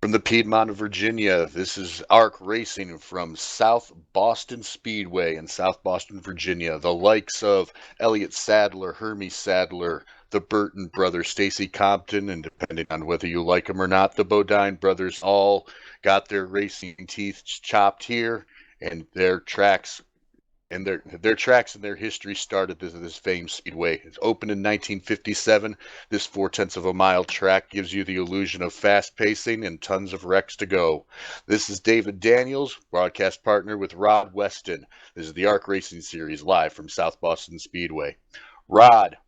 From the Piedmont of Virginia, this is ARC Racing from South Boston Speedway in South Boston, Virginia. The likes of Elliott Sadler, Hermie Sadler, the Burton brothers, Stacy Compton, and depending on whether you like them or not, the Bodine brothers all got their racing teeth chopped here, and their tracks and their history started this famed speedway. It's opened in 1957. This 4/10 of a mile track gives you the illusion of fast pacing and tons of wrecks to go. This is David Daniels, broadcast partner with Rod Weston. This is the ARC Racing Series live from South Boston Speedway. Rod,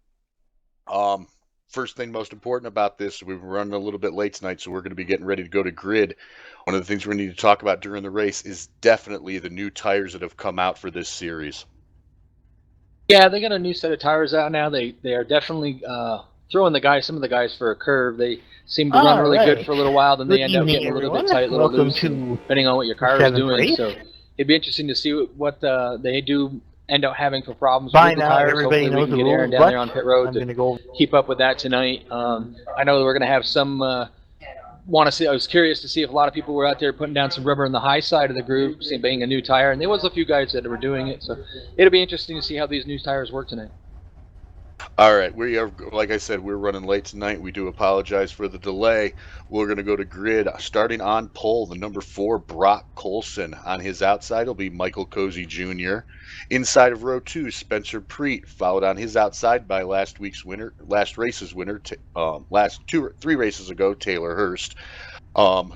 um, first thing most important about this, we've been running a little bit late tonight, so we're going to be getting ready to go to grid. One of the things we're going to need to talk about during the race is definitely the new tires that have come out for this series. Yeah, they got a new set of tires out now. They are definitely throwing some of the guys for a curve. They seem to run really good for a little while, then they end up getting a little bit tight, a little loose, depending on what your car is doing. So it'd be interesting to see what they do end up having for problems with the tires. Hopefully we can get Aaron down there on pit road to keep up with that tonight. I know that we're going to have some want to see. I was curious to see if a lot of people were out there putting down some rubber on the high side of the group, being a new tire, and there was a few guys that were doing it. So it'll be interesting to see how these new tires work tonight. All right, we are, like I said, we're running late tonight. We do apologize for the delay. We're going to go to grid. Starting on pole, the number 4, Brock Colson. On his outside will be Michael Cozy Jr. Inside of row 2, Spencer Preet, followed on his outside by last race's winner, 3 races ago, Taylor Hurst.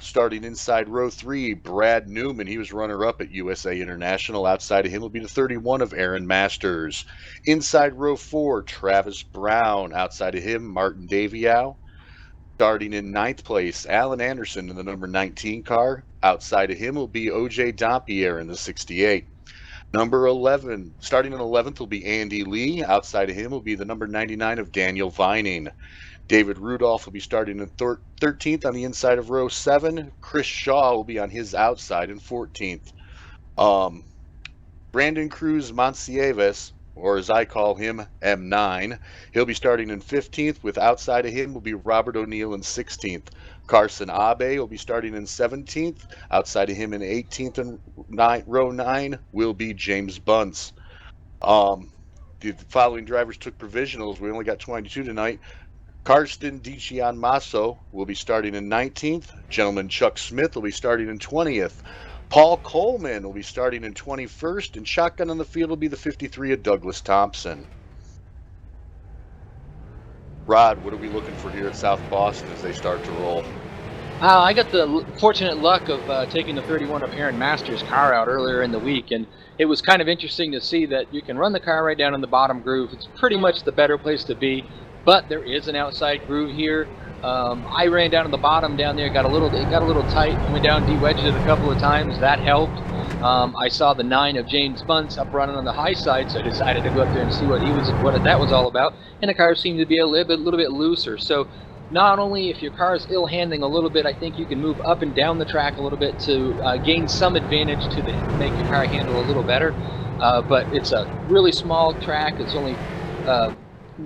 Starting inside row 3, Brad Newman. He was runner-up at USA International. Outside of him will be the 31 of Aaron Masters. Inside row 4, Travis Brown. Outside of him, Martin Daviow. Starting in 9th place, Alan Anderson in the number 19 car. Outside of him will be O.J. Dampierre in the 68. Number 11, starting in 11th will be Andy Lee. Outside of him will be the number 99 of Daniel Vining. David Rudolph will be starting in 13th on the inside of row 7. Chris Shaw will be on his outside in 14th. Brandon Cruz Monsieves, or as I call him, M9, he'll be starting in 15th. With outside of him will be Robert O'Neill in 16th. Carson Abe will be starting in 17th. Outside of him in 18th and row 9 will be James Bunce. The following drivers took provisionals. We only got 22 tonight. Karsten Dician Masso will be starting in 19th. Gentleman Chuck Smith will be starting in 20th. Paul Coleman will be starting in 21st. And shotgun on the field will be the 53 of Douglas Thompson. Rod, what are we looking for here at South Boston as they start to roll? I got the fortunate luck of taking the 31 of Aaron Masters' car out earlier in the week, and it was kind of interesting to see that you can run the car right down in the bottom groove. It's pretty much the better place to be. But there is an outside groove here. I ran down to the bottom down there, got a little tight, went down, de-wedged it a couple of times. That helped. I saw the 9 of James Bunce up running on the high side, so I decided to go up there and see what that was all about. And the car seemed to be a little bit looser. So not only if your car is ill-handling a little bit, I think you can move up and down the track a little bit to gain some advantage make your car handle a little better. But it's a really small track. It's only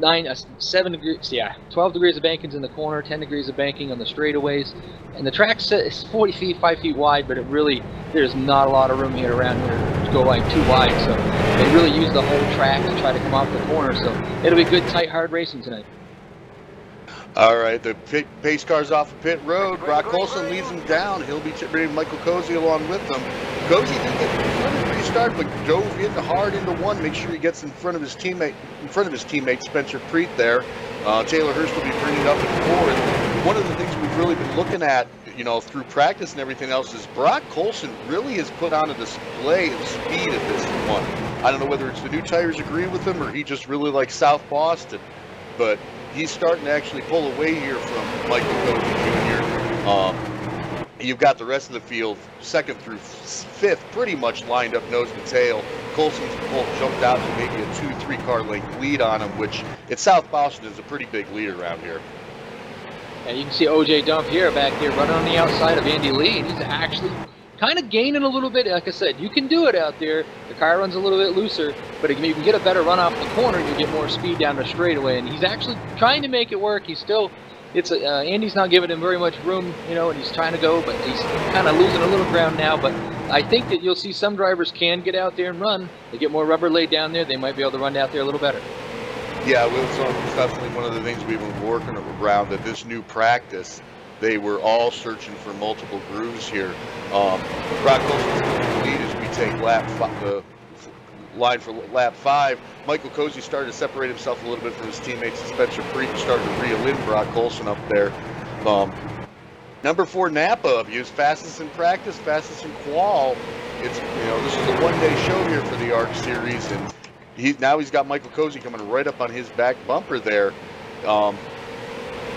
12 degrees of banking's in the corner, 10 degrees of banking on the straightaways, and the track is 40 feet, 5 feet wide, but there's not a lot of room here around here to go like too wide, so they really use the whole track to try to come off the corner, so it'll be good, tight, hard racing tonight. All right, the pace car's off of pit road. Brock Colson leads him down. He'll be bringing Michael Cozy along with them. Cozy did get a pretty start, but dove in hard into one. Make sure he gets in front of his teammate Spencer Preet there. Taylor Hurst will be bringing up at 4. And one of the things we've really been looking at, through practice and everything else, is Brock Colson really has put on a display of speed at this one. I don't know whether it's the new tires agree with him or he just really likes South Boston, but he's starting to actually pull away here from Michael Cozy Jr. You've got the rest of the field, 2nd through 5th, pretty much lined up nose to tail. Colson's pole jumped out to maybe a 2-3 car length lead on him, which at South Boston is a pretty big lead around here. And you can see O.J. Dampierre back here running on the outside of Andy Lee, and he's actually kind of gaining a little bit. Like I said, you can do it out there. The car runs a little bit looser, but if you can get a better run off the corner, you get more speed down the straightaway, and he's actually trying to make it work. He's still it's Andy's not giving him very much room, and he's trying to go, but he's kind of losing a little ground now. But I think that you'll see some drivers can get out there and run. They get more rubber laid down there, they might be able to run out there a little better. Yeah, well, so it's definitely one of the things we've been working around at this new practice. They were all searching for multiple grooves here. Brock Colson's going to lead as we take the line for lap 5. Michael Cozy started to separate himself a little bit from his teammates. Spencer Preet started to reel in Brock Colson up there. Number 4 Napa, he was fastest in practice, fastest in qual. It's this is a one-day show here for the ARC Series, and now he's got Michael Cozy coming right up on his back bumper there.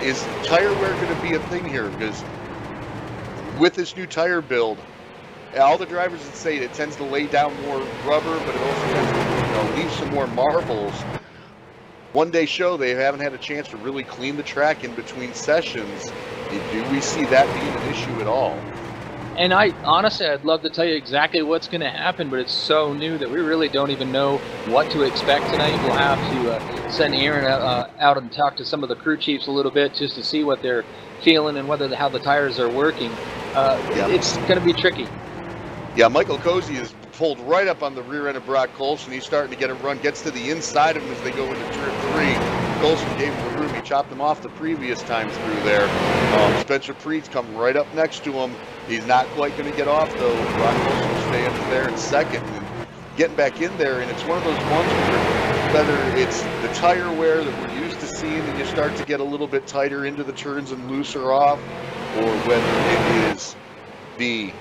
Is tire wear going to be a thing here? Because with this new tire build, all the drivers would say it tends to lay down more rubber, but it also tends to leave some more marbles. One day show, they haven't had a chance to really clean the track in between sessions. Do we see that being an issue at all? And honestly, I'd love to tell you exactly what's going to happen, but it's so new that we really don't even know what to expect tonight. We'll have to send Aaron out and talk to some of the crew chiefs a little bit just to see what they're feeling and how the tires are working. It's going to be tricky. Yeah, Michael Cozy is pulled right up on the rear end of Brock Colson. He's starting to get a run, gets to the inside of him as they go into turn 3. Colson gave him the room. He chopped him off the previous time through there. Spencer Preet's come right up next to him. He's not quite going to get off, though. Brock Colson staying there in second and getting back in there. And it's one of those ones where whether it's the tire wear that we're used to seeing and you start to get a little bit tighter into the turns and looser off, or whether it is the,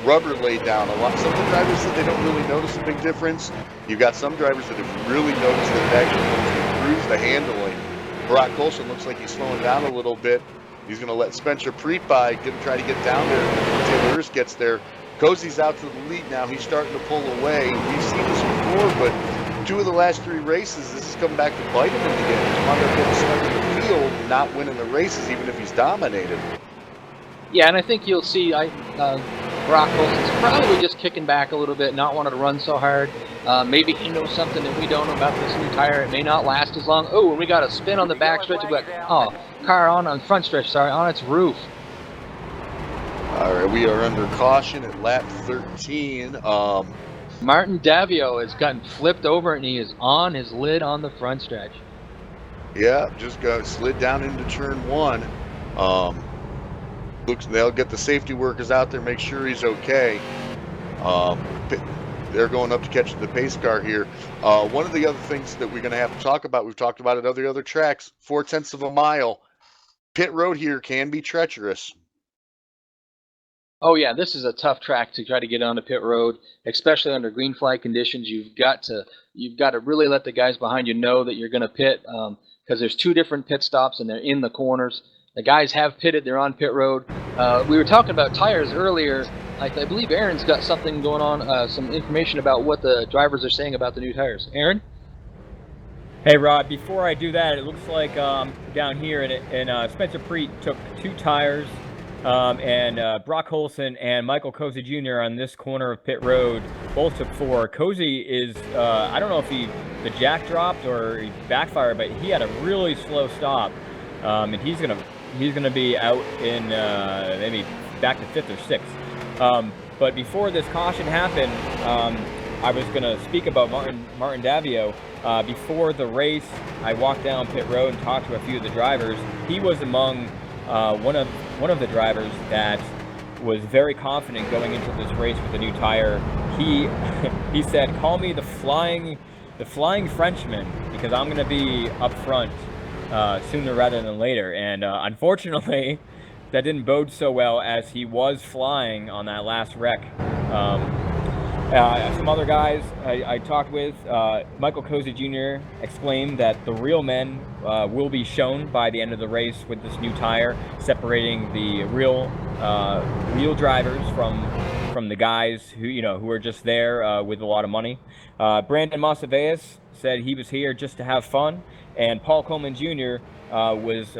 rubber laid down. Some of the drivers said they don't really notice a big difference. You've got some drivers that have really noticed that it actually improves the handling. Brock Colson looks like he's slowing down a little bit. He's going to let Spencer Preet by, try to get down there until Taylor Hurst gets there. Cozy's out to the lead now. He's starting to pull away. We've seen this before, but 2 of the last 3 races, this has come back to bite him in the end. He's wound up getting stuck in the field and not winning the races, even if he's dominated. Yeah, and I think you'll see Brock Colson's probably just kicking back a little bit, not wanting to run so hard. Maybe he knows something that we don't know about this new tire. It may not last as long. Oh, and we got a spin on the back stretch. Car on front stretch, sorry, on its roof. All right, we are under caution at lap 13. Martin Davio has gotten flipped over and he is on his lid on the front stretch. Yeah, just slid down into turn 1. They'll get the safety workers out there, make sure he's okay. They're going up to catch the pace car here. One of the other things that we're going to have to talk about, we've talked about it at other tracks, 0.4 of a mile. Pit road here can be treacherous. Oh yeah, this is a tough track to try to get onto pit road, especially under green flag conditions. You've got to really let the guys behind you know that you're going to pit, because there's 2 different pit stops and they're in the corners. The guys have pitted, they're on pit road. We were talking about tires earlier. I believe Aaron's got something going on, some information about what the drivers are saying about the new tires. Aaron? Hey Rod, before I do that, it looks like down here and Spencer Preet took 2 tires, and Brock Colson and Michael Cozy Jr. on this corner of pit road both took 4. Cozy is, I don't know if the jack dropped or he backfired, but he had a really slow stop, and he's gonna be out in maybe back to 5th or 6th. But before this caution happened, I was gonna speak about Martin Davio. Before the race, I walked down pit road and talked to a few of the drivers. He was among one of the drivers that was very confident going into this race with the new tire. He said, "Call me the flying Frenchman, because I'm gonna be up front sooner rather than later." And unfortunately, that didn't bode so well, as he was flying on that last wreck. Some other guys I talked with, Michael Cozy Jr. exclaimed that the real men will be shown by the end of the race with this new tire, separating the real drivers from the guys who are just there with a lot of money. Brandon Masaveas said he was here just to have fun, and Paul Coleman Jr. Was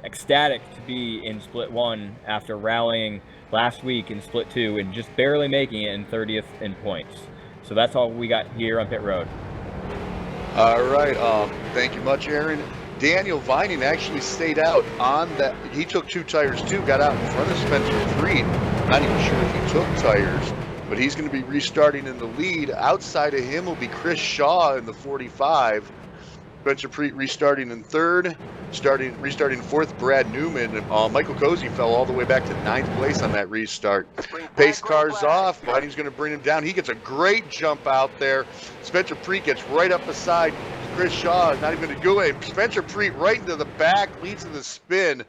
ecstatic to be in Split 1 after rallying last week in Split 2 and just barely making it in 30th in points. So that's all we got here on pit road. All right, thank you much, Aaron. Daniel Vining actually stayed out on that. He took 2 tires too, got out in front of Spencer Freed. Not even sure if he took tires, but he's going to be restarting in the lead. Outside of him will be Chris Shaw in the 45. Spencer Preet restarting in third, restarting fourth, Brad Newman. Michael Cozy fell all the way back to 9th place on that restart. Pace car's off. Vining's going to bring him down. He gets a great jump out there. Spencer Preet gets right up beside Chris Shaw. Not even going to go in. Spencer Preet right into the back, leads to the spin,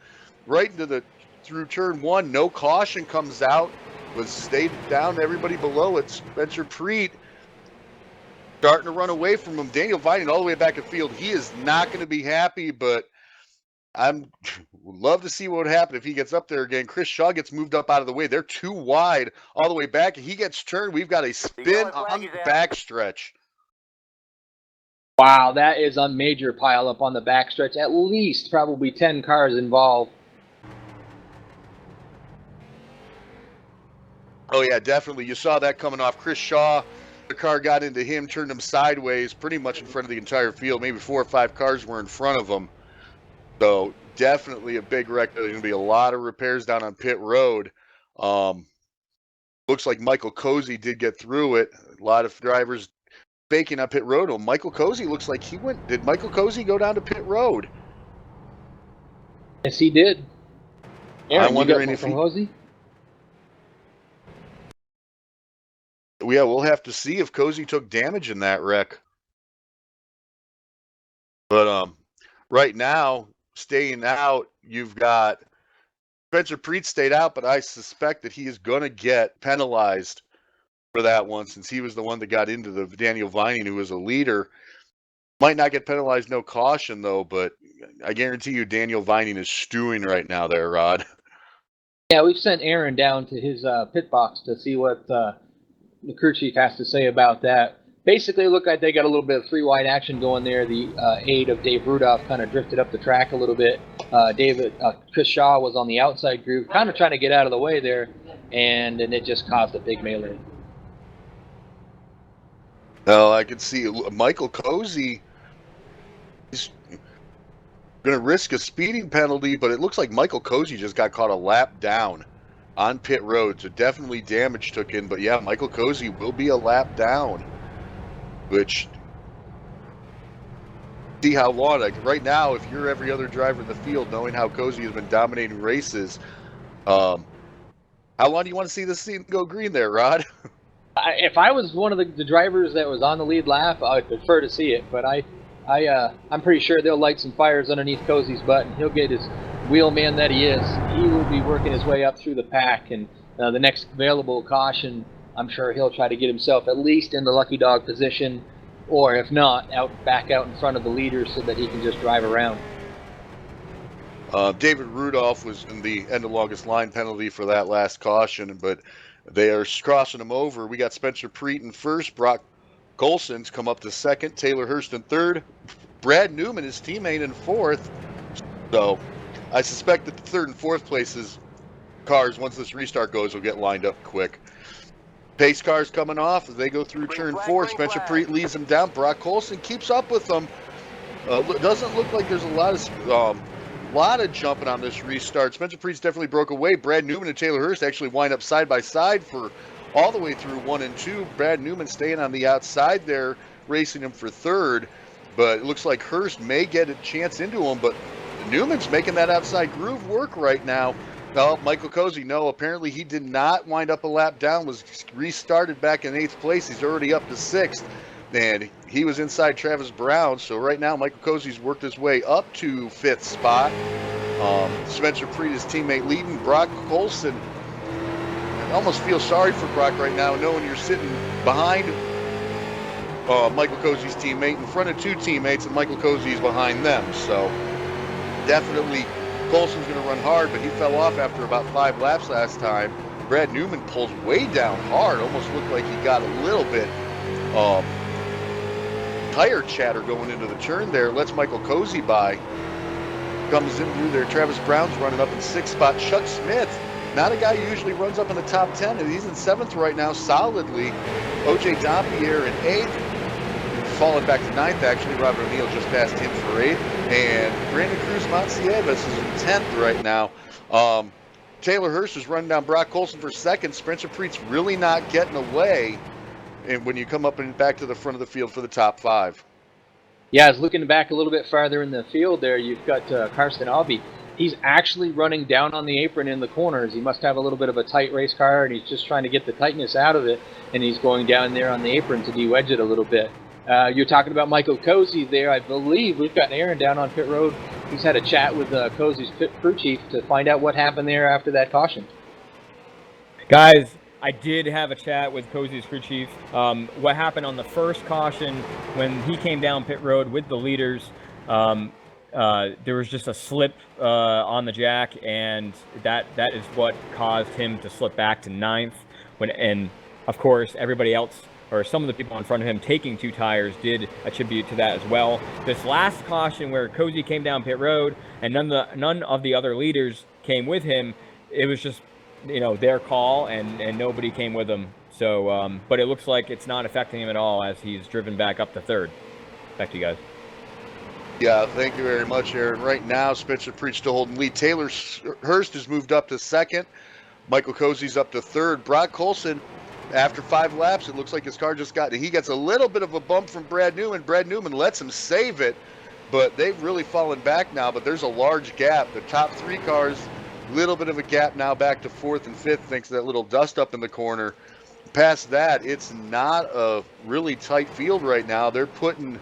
right into through turn 1. No caution comes out. Was stayed down to everybody below it. Spencer Preet starting to run away from him. Daniel Vining all the way back in field. He is not going to be happy, but I'm would love to see what would happen if he gets up there again. Chris Shaw gets moved up out of the way. They're too wide all the way back. He gets turned. We've got a spin on the backstretch. Wow, that is a major pileup on the backstretch. At least probably 10 cars involved. Oh, yeah, definitely. You saw that coming off. Chris Shaw, the car got into him, turned him sideways, pretty much in front of the entire field. Maybe 4 or 5 cars were in front of him. So definitely a big wreck. There's going to be a lot of repairs down on pit road. Looks like Michael Cozy did get through it. A lot of drivers baking up pit road. Well, Michael Cozy looks like he went. Did Michael Cozy go down to pit road? Yes, he did. Aaron, I'm wondering if Cozy? Yeah, we'll have to see if Cozy took damage in that wreck. But right now, staying out, you've got Spencer Preet stayed out, but I suspect that he is going to get penalized for that one since he was the one that got into the Daniel Vining, who was a leader. Might not get penalized, no caution, though, but I guarantee you Daniel Vining is stewing right now there, Rod. Yeah, we've sent Aaron down to his pit box to see what the crew chief has to say about that. Basically, it looked like they got a little bit of 3-wide action going there. The aid of Dave Rudolph kind of drifted up the track a little bit. Chris Shaw was on the outside groove, kind of trying to get out of the way there, and then it just caused a big melee. Oh, I can see Michael Cozy is going to risk a speeding penalty, but it looks like Michael Cozy just got caught a lap down on pit road, so definitely damage took in. But yeah, Michael Cozy will be a lap down, which see how long. Like right now, if you're every other driver in the field, knowing how Cozy has been dominating races, how long do you want to see this scene go green there, Rod? If I was one of the drivers that was on the lead lap, I'd prefer to see it. But I'm pretty sure they'll light some fires underneath Cozy's butt, and he'll get his wheelman that he is. He will be working his way up through the pack, and the next available caution, I'm sure he'll try to get himself at least in the lucky dog position, or if not, back out in front of the leaders so that he can just drive around. David Rudolph was in the end of longest line penalty for that last caution, but they are crossing him over. We got Spencer Preet in first, Brock Colson's come up to second, Taylor Hurst in third, Brad Newman, his teammate, in fourth. So I suspect that the third and fourth places cars, once this restart goes, will get lined up quick. Pace cars coming off as they go through turn 4. Spencer Preet leads them down. Brock Colson keeps up with them. Doesn't look like there's a lot of jumping on this restart. Spencer Preet's definitely broke away. Brad Newman and Taylor Hurst actually wind up side by side for all the way through 1 and 2. Brad Newman staying on the outside there, racing him for third. But it looks like Hurst may get a chance into him, but Newman's making that outside groove work right now. No, Michael Cozy, no, apparently he did not wind up a lap down, was restarted back in 8th place. He's already up to 6th, and he was inside Travis Brown. So right now, Michael Cozy's worked his way up to 5th spot. Spencer Preet, his teammate, leading. Brock Colson, I almost feel sorry for Brock right now, knowing you're sitting behind Michael Cozy's teammate, in front of 2 teammates, and Michael Cozy's behind them. So definitely Colson's going to run hard, but he fell off after about 5 laps last time. Brad Newman pulls way down hard. Almost looked like he got a little bit tire chatter going into the turn there. Lets Michael Cozy by. Comes in through there. Travis Brown's running up in 6th spot. Chuck Smith, not a guy who usually runs up in the top 10, and he's in 7th right now solidly. O.J. Dompier in 8th. falling back to ninth, actually. Robert O'Neill just passed him for eighth. And Brandon Cruz Monsievas is in 10th right now. Taylor Hurst is running down Brock Colson for second. Spencer Preet's really not getting away. And when you come up and back to the front of the field for the top 5. Yeah, I was looking back a little bit farther in the field there. You've got Karsten Aube. He's actually running down on the apron in the corners. He must have a little bit of a tight race car, and he's just trying to get the tightness out of it, and he's going down there on the apron to de-wedge it a little bit. You're talking about Michael Cozy there. I believe we've got Aaron down on pit road. He's had a chat with Cozy's pit crew chief to find out what happened there after that caution. Guys, I did have a chat with Cozy's crew chief. What happened on the first caution when he came down pit road with the leaders, there was just a slip on the jack, and that is what caused him to slip back to ninth. And of course, everybody else, or some of the people in front of him taking 2 tires, did attribute to that as well. This last caution where Cozy came down pit road and none of the other leaders came with him, it was just, their call, and nobody came with him. So, but it looks like it's not affecting him at all as he's driven back up to third. Back to you guys. Yeah, thank you very much, Aaron. Right now, Spencer Preet still holding lead. Taylor Hurst has moved up to second. Michael Cozy's up to third. Brock Colson, after 5 laps, it looks like his car he gets a little bit of a bump from Brad Newman. Brad Newman lets him save it, but they've really fallen back now. But there's a large gap. The top 3 cars, little bit of a gap now back to 4th and 5th thanks to that little dust up in the corner. Past that, it's not a really tight field right now. They're putting,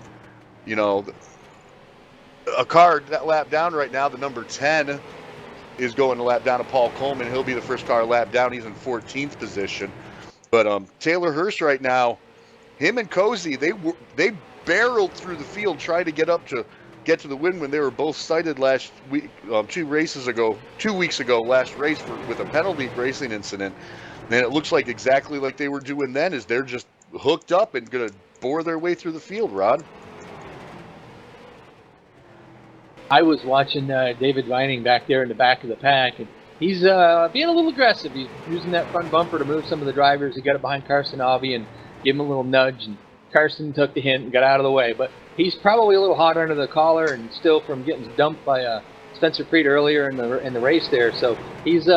a car that lap down right now. The number 10 is going to lap down to Paul Coleman. He'll be the first car lap down. He's in 14th position. But Taylor Hurst right now, him and Cozy, they barreled through the field trying to get to the win when they were both cited last week, 2 weeks ago, last race with a penalty racing incident. And it looks like exactly like they were doing then, is they're just hooked up and going to bore their way through the field, Rod. I was watching David Vining back there in the back of the pack, and he's being a little aggressive. He's using that front bumper to move some of the drivers. He got it behind Karsten Aube and gave him a little nudge, and Karsten took the hint and got out of the way. But he's probably a little hot under the collar and still from getting dumped by Spencer Preet earlier in the race there. So he's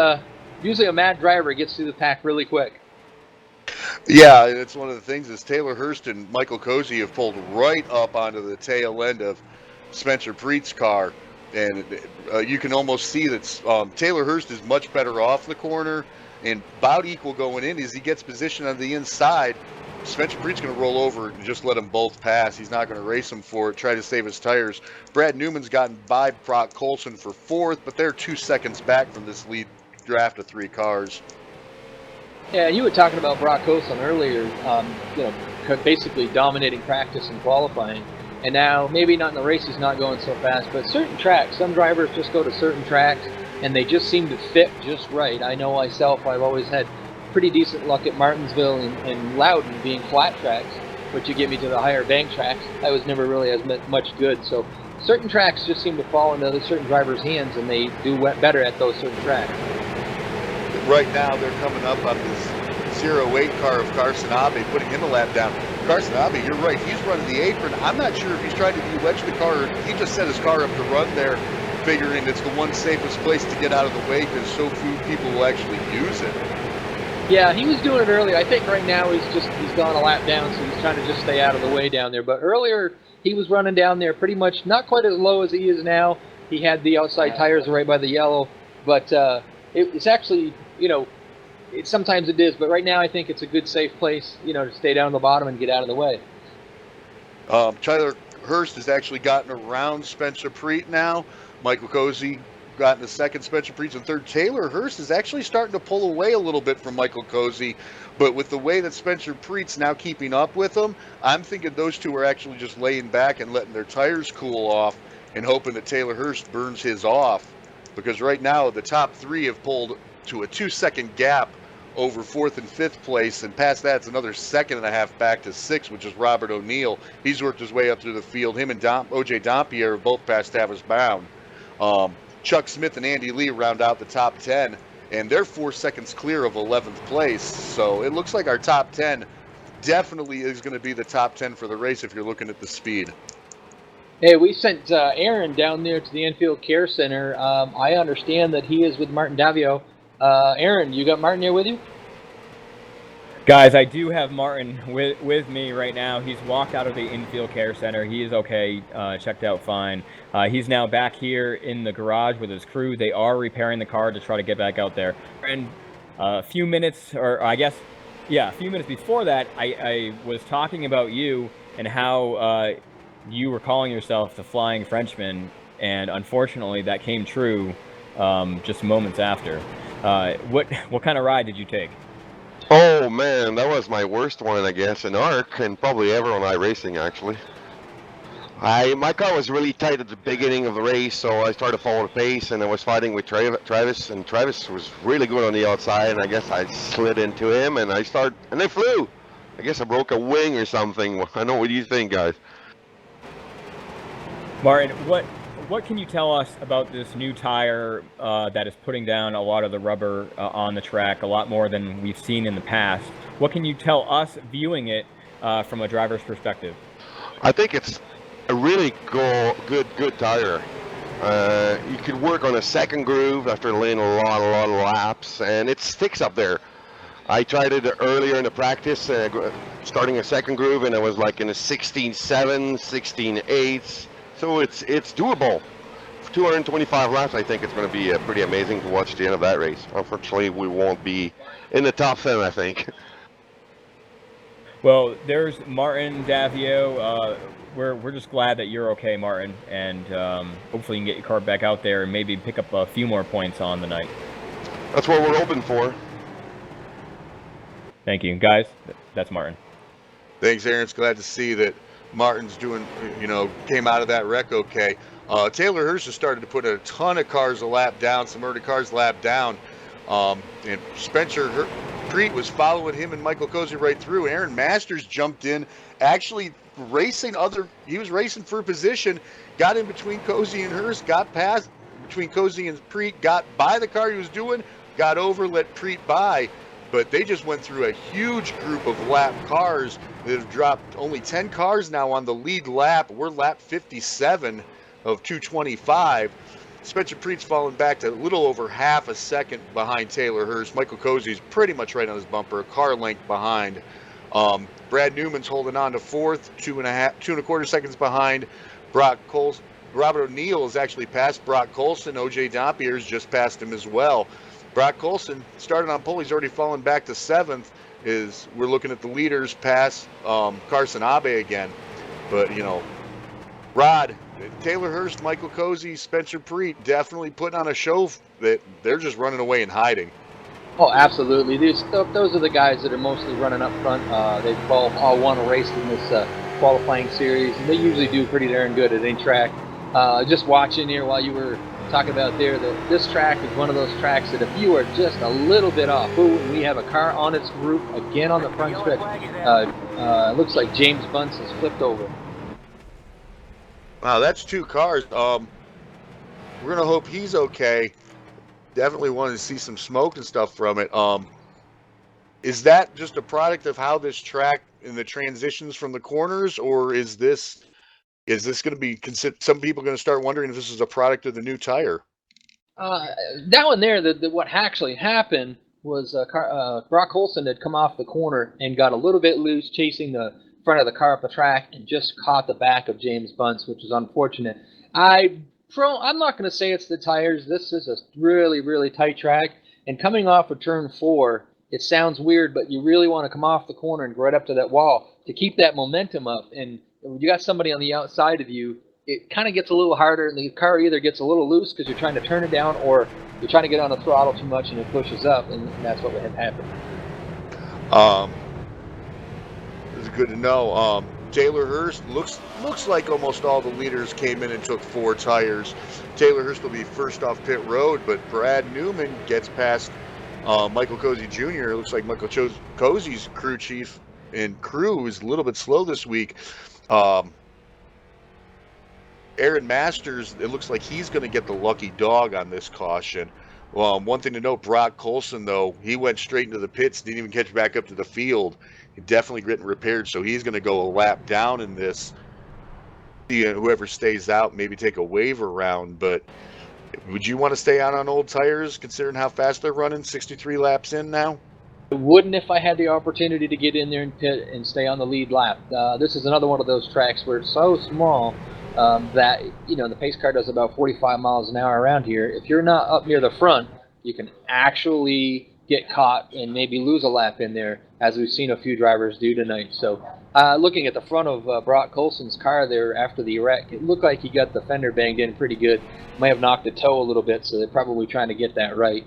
usually a mad driver. He gets through the pack really quick. Yeah, and it's one of the things is Taylor Hurst and Michael Cozy have pulled right up onto the tail end of Spencer Preet's car, and you can almost see that Taylor Hurst is much better off the corner and about equal going in. As he gets positioned on the inside, Spencer Preet's going to roll over and just let them both pass. He's not going to race them for it, try to save his tires. Brad Newman's gotten by Brock Colson for 4th, but they're 2 seconds back from this lead draft of 3 cars. Yeah, you were talking about Brock Colson earlier, basically dominating practice and qualifying. And now, maybe not in the race, he's not going so fast, but certain tracks, some drivers just go to certain tracks, and they just seem to fit just right. I know myself, I've always had pretty decent luck at Martinsville and Loudon being flat tracks, but you get me to the higher bank tracks, I was never really as much good. So certain tracks just seem to fall into certain drivers' hands, and they do better at those certain tracks. Right now, they're coming up on this 08 car of Karsten Aube, putting him a lap down. Karsten Aube, you're right, he's running the apron. I'm not sure if he's trying to de-wedge the car, or he just set his car up to run there, figuring it's the one safest place to get out of the way because so few people will actually use it. Yeah, he was doing it earlier. I think right now he's gone a lap down, so he's trying to just stay out of the way down there. But earlier, he was running down there pretty much not quite as low as he is now. He had the outside tires right by the yellow, but it's actually, sometimes it is, but right now I think it's a good, safe place, to stay down the bottom and get out of the way. Tyler Hurst has actually gotten around Spencer Preet now. Michael Cozy gotten to second, Spencer Preet's in third. Taylor Hurst is actually starting to pull away a little bit from Michael Cozy, but with the way that Spencer Preet's now keeping up with him, I'm thinking those two are actually just laying back and letting their tires cool off and hoping that Taylor Hurst burns his off, because right now the top 3 have pulled to a 2-second gap over 4th and 5th place, and past that it's another 1.5 seconds back to 6th, which is Robert O'Neill. He's worked his way up through the field. Him and O.J. Dompierre have both passed Tavis Bound. Chuck Smith and Andy Lee round out the top 10, and they're 4 seconds clear of 11th place. So it looks like our top 10 definitely is going to be the top 10 for the race if you're looking at the speed. Hey, we sent Aaron down there to the Infield Care Center. I understand that he is with Martin Davio. Aaron, you got Martin here with you? Guys, I do have Martin with me right now. He's walked out of the infield care center. He is okay, checked out fine. He's now back here in the garage with his crew. They are repairing the car to try to get back out there. And a few minutes, or I guess, yeah, a few minutes before that, I was talking about you and how you were calling yourself the Flying Frenchman, and unfortunately that came true just moments after. What kind of ride did you take? Oh man, that was my worst one, I guess, in ARC and probably ever on iRacing actually. My car was really tight at the beginning of the race, so I started following the pace, and I was fighting with Travis, and Travis was really good on the outside, and I guess I slid into him, and I flew. I guess I broke a wing or something. I know. What do you think, guys? Martin, what can you tell us about this new tire that is putting down a lot of the rubber on the track, a lot more than we've seen in the past? What can you tell us viewing it from a driver's perspective? I think it's a really good tire. You could work on a second groove after laying a lot of laps, and it sticks up there. I tried it earlier in the practice, starting a second groove, and I was like in a 16.7, 16.8. So it's doable. For 225 laps, I think it's going to be pretty amazing to watch the end of that race. Unfortunately, we won't be in the top 10, I think. Well, there's Martin Davio. We're just glad that you're okay, Martin, and hopefully you can get your car back out there and maybe pick up a few more points on the night. That's what we're hoping for. Thank you, guys. That's Martin. Thanks, Aaron. It's glad to see that Martin's doing, came out of that wreck okay. Taylor Hirsch has started to put a ton of cars a lap down, some early cars lap down. And Spencer Preet was following him and Michael Cozy right through. Aaron Masters jumped in, actually he was racing for position, got in between Cozy and Hurst, got past between Cozy and Preet, got by the car he was doing, got over, let Preet by. But they just went through a huge group of lap cars that have dropped only 10 cars now on the lead lap. We're lap 57 of 225. Spencer Preet's fallen back to a little over half a second behind Taylor Hurst. Michael Cozy's pretty much right on his bumper, a car length behind. Brad Newman's holding on to fourth, 2.25 seconds behind. Robert O'Neill is actually past Brock Colson. OJ Dompier's just passed him as well. Brock Colson started on pole. He's already fallen back to seventh. We're looking at the leaders past Carson Abe again. But, Rod, Taylor Hurst, Michael Cozy, Spencer Preet definitely putting on a show that they're just running away and hiding. Oh, absolutely. Those are the guys that are mostly running up front. They've all won a race in this qualifying series, and they usually do pretty darn good at any track. Just watching here while you were talking about there that this track is one of those tracks that if you are just a little bit off, we have a car on its roof again on the front stretch. It looks like James Bunce has flipped over. Wow, that's two cars. We're gonna hope he's okay. Definitely wanted to see some smoke and stuff from it. Is that just a product of how this track in the transitions from the corners, or is this going to be considered? Some people are going to start wondering if this is a product of the new tire. That one there, what actually happened was Brock Olson had come off the corner and got a little bit loose chasing the front of the car up the track and just caught the back of James Bunce, which is unfortunate. I'm not going to say it's the tires. This is a really, really tight track. And coming off of turn 4, it sounds weird, but you really want to come off the corner and go right up to that wall to keep that momentum up. And when you got somebody on the outside of you, it kind of gets a little harder, and the car either gets a little loose because you're trying to turn it down, or you're trying to get on the throttle too much and it pushes up, and that's what had happened. It's good to know. Taylor Hurst looks like almost all the leaders came in and took 4 tires. Taylor Hurst will be first off pit road, but Brad Newman gets past Michael Cozy Jr. It looks like Michael Cozy's crew chief and crew is a little bit slow this week. Aaron Masters, it looks like he's going to get the lucky dog on this caution. Well, one thing to note, Brock Colson, though, he went straight into the pits, didn't even catch back up to the field. He definitely getting repaired, so he's going to go a lap down in this. Whoever stays out, maybe take a waiver round. But would you want to stay out on old tires, considering how fast they're running? 63 laps in now. I wouldn't if I had the opportunity to get in there and pit and stay on the lead lap. This is another one of those tracks where it's so small that the pace car does about 45 miles an hour around here. If you're not up near the front, you can actually get caught and maybe lose a lap in there, as we've seen a few drivers do tonight. So, looking at the front of Brock Colson's car there after the wreck, it looked like he got the fender banged in pretty good. May have knocked the toe a little bit, so they're probably trying to get that right.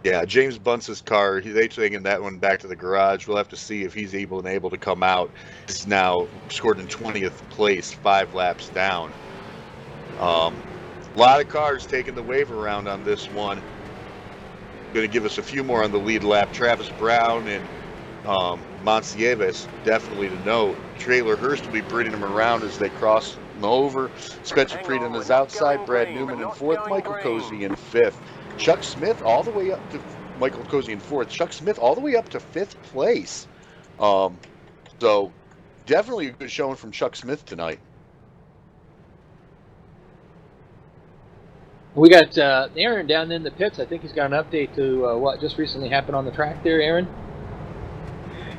Yeah, James Bunce's car, they're taking that one back to the garage. We'll have to see if he's able to come out. He's now scored in 20th place, 5 laps down. A lot of cars taking the waiver round on this one. Going to give us a few more on the lead lap. Travis Brown and Monsieves, definitely to note. Trailer Hurst will be bringing them around as they cross them over. Spencer Preet on his outside. Brad Newman in 4th. Michael Cozy in 5th. Chuck Smith all the way up to Michael Cozy in 4th. Chuck Smith all the way up to 5th place. So definitely a good showing from Chuck Smith tonight. We got Aaron down in the pits. I think he's got an update to what just recently happened on the track there, Aaron.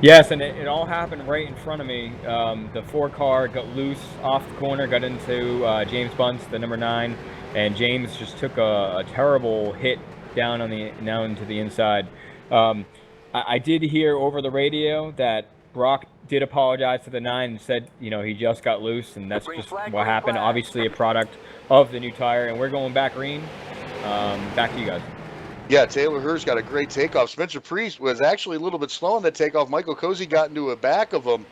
Yes, and it all happened right in front of me. The 4 car got loose off the corner, got into James Bunce, the number 9, and James just took a terrible hit down into the inside. I did hear over the radio that Brock did apologize to the 9 and said, he just got loose, and that's just what happened. Obviously a product of the new tire, and we're going back green. Back to you guys. Yeah, Taylor Hurst got a great takeoff. Spencer Priest was actually a little bit slow on that takeoff. Michael Cozy got into a back of him.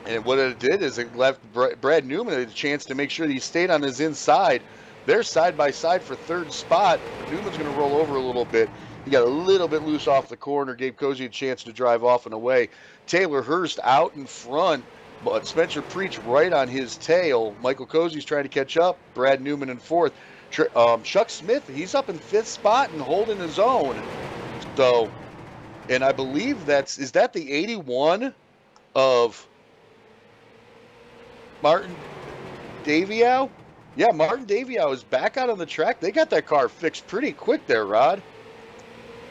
And what it did is it left Brad Newman a chance to make sure that he stayed on his inside. They're side by side for 3rd spot. Newman's going to roll over a little bit. He got a little bit loose off the corner, gave Cozy a chance to drive off and away. Taylor Hurst out in front, but Spencer Priest right on his tail. Michael Cozy's trying to catch up. Brad Newman in 4th. Chuck Smith, he's up in 5th spot and holding his own. So, and I believe is that the 81 of Martin Daviow? Yeah, Martin Daviow is back out on the track. They got that car fixed pretty quick there, Rod.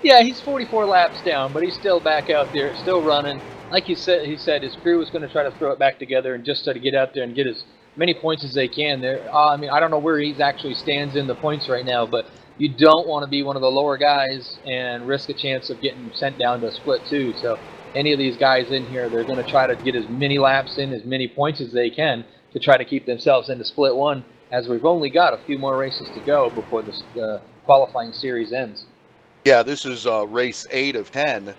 Yeah, he's 44 laps down, but he's still back out there, still running. Like he said his crew was going to try to throw it back together and just try to get out there and get as many points as they can. There, I don't know where he actually stands in the points right now, but you don't want to be one of the lower guys and risk a chance of getting sent down to split 2. So any of these guys in here, they're going to try to get as many laps in, as many points as they can to try to keep themselves into split 1, as we've only got a few more races to go before the qualifying series ends. Yeah, this is race 8 of 10.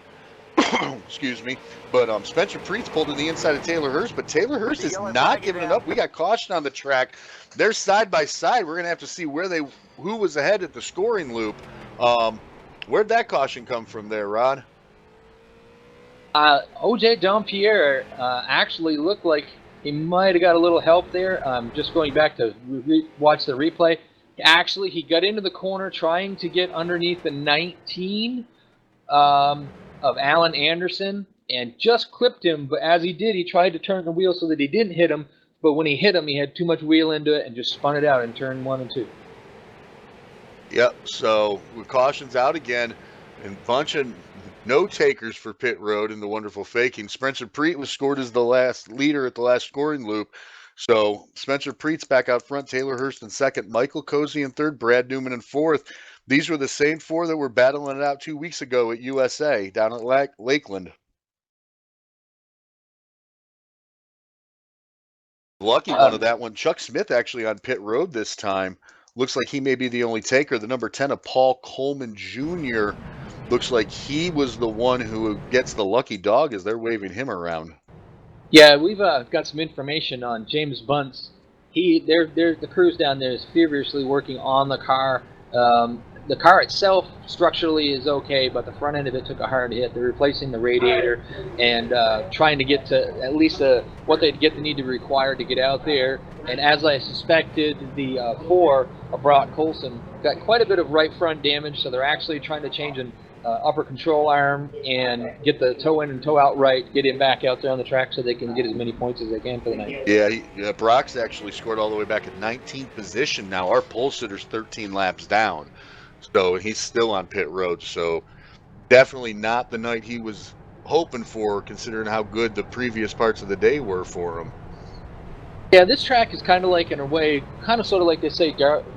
Excuse me. But Spencer Priest pulled to the inside of Taylor Hurst, but Taylor Hurst is not giving it up. We got caution on the track. They're side by side. We're going to have to see who was ahead at the scoring loop. Where'd that caution come from there, Rod? OJ Dompierre actually looked like he might have got a little help there. Just going back to watch the replay. Actually, he got into the corner trying to get underneath the 19 of Alan Anderson and just clipped him. But as he did, he tried to turn the wheel so that he didn't hit him. But when he hit him, he had too much wheel into it and just spun it out in turn 1 and 2. Yep, so with cautions out again, and bunch of no takers for pit road in the wonderful faking. Spencer Preet was scored as the last leader at the last scoring loop. So Spencer Preet's back out front, Taylor Hurst in 2nd, Michael Cozy in 3rd, Brad Newman in 4th. These were the same 4 that were battling it out 2 weeks ago at USA down at Lakeland. Lucky one of that one. Chuck Smith actually on pit road this time. Looks like he may be the only taker. The number 10 of Paul Coleman Jr. looks like he was the one who gets the lucky dog as they're waving him around. Yeah, we've got some information on James Bunce. The crew's down there is feverishly working on the car. the car itself structurally is okay, but the front end of it took a hard hit. They're replacing the radiator and trying to get to at least what they'd get the need to be required to get out there. And as I suspected, the 4 of Brock Colson got quite a bit of right front damage, so they're actually trying to change an upper control arm and get the toe in and toe out right, get him back out there on the track so they can get as many points as they can for the night. Yeah, Brock's actually scored all the way back at 19th position now. Our pole sitter's 13 laps down, so he's still on pit road. So definitely not the night he was hoping for, considering how good the previous parts of the day were for him. Yeah, this track is kind of like, in a way, kind of sort of like they say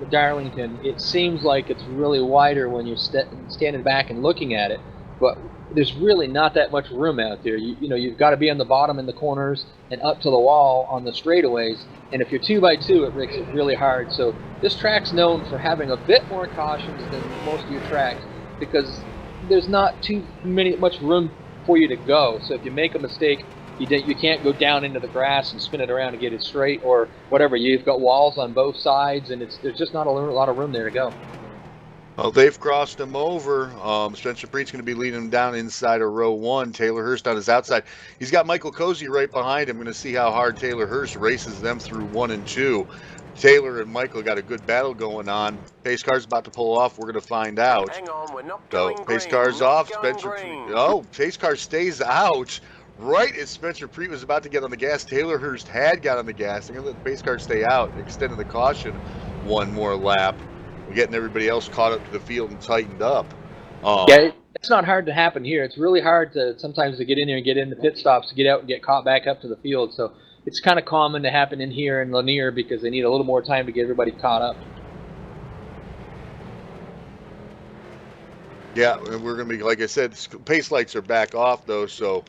Darlington. It seems like it's really wider when you're standing back and looking at it, but there's really not that much room out there. You know, you've got to be on the bottom in the corners and up to the wall on the straightaways, and if you're 2x2, it makes it really hard. So this track's known for having a bit more cautions than most of your tracks because there's not too much room for you to go. So if you make a mistake, you can't go down into the grass and spin it around and get it straight or whatever. You've got walls on both sides, and there's just not a lot of room there to go. Well, they've crossed him over. Spencer Preet's going to be leading him down inside of row 1. Taylor Hurst on his outside. He's got Michael Cozy right behind him. Going to see how hard Taylor Hurst races them through 1 and 2. Taylor and Michael got a good battle going on. Pace car's about to pull off. We're going to find out. Hang on, we're not So going pace green. car's Not off. going Spencer. green. Oh, pace car stays out. Right as Spencer Preet was about to get on the gas, Taylor Hurst had got on the gas. They're going to let the pace car stay out, extending the caution one more lap. We're getting everybody else caught up to the field and tightened up. Yeah, it's not hard to happen here. It's really hard to sometimes to get in there and get in the pit stops to get out and get caught back up to the field. So it's kind of common to happen in here in Lanier because they need a little more time to get everybody caught up. Yeah, and we're going to be, like I said, pace lights are back off, though, so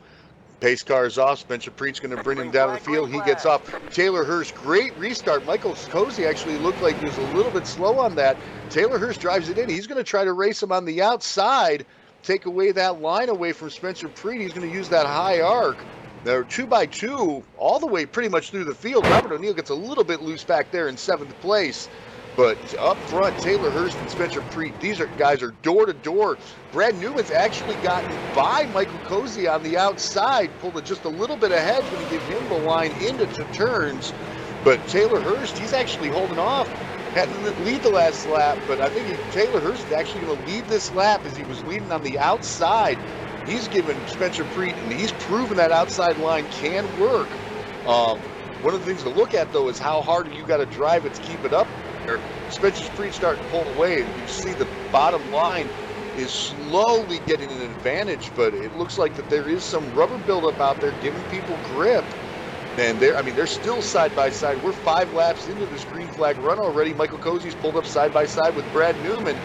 pace car is off. Spencer Preet's going to bring him down to the field. He gets off. Taylor Hurst, great restart. Michael Cozy actually looked like he was a little bit slow on that. Taylor Hurst drives it in. He's going to try to race him on the outside, take away that line away from Spencer Preet. He's going to use that high arc. They're 2x2 all the way pretty much through the field. Robert O'Neill gets a little bit loose back there in 7th place. But up front, Taylor Hurst and Spencer Preet, these guys are door to door. Brad Newman's actually gotten by Michael Cozy on the outside, pulled it just a little bit ahead when he gave him the line into 2 turns. But Taylor Hurst, he's actually holding off. Had to lead the last lap, but I think Taylor Hurst is actually going to lead this lap as he was leading on the outside. He's given Spencer Preet, and he's proven that outside line can work. One of the things to look at, though, is how hard you got to drive it to keep it up. Spencer Preet starting to pull away, and you see the bottom line is slowly getting an advantage, but it looks like that there is some rubber buildup out there giving people grip. And they're still side by side. We're 5 laps into this green flag run already. Michael Cozy's pulled up side by side with Brad Newman.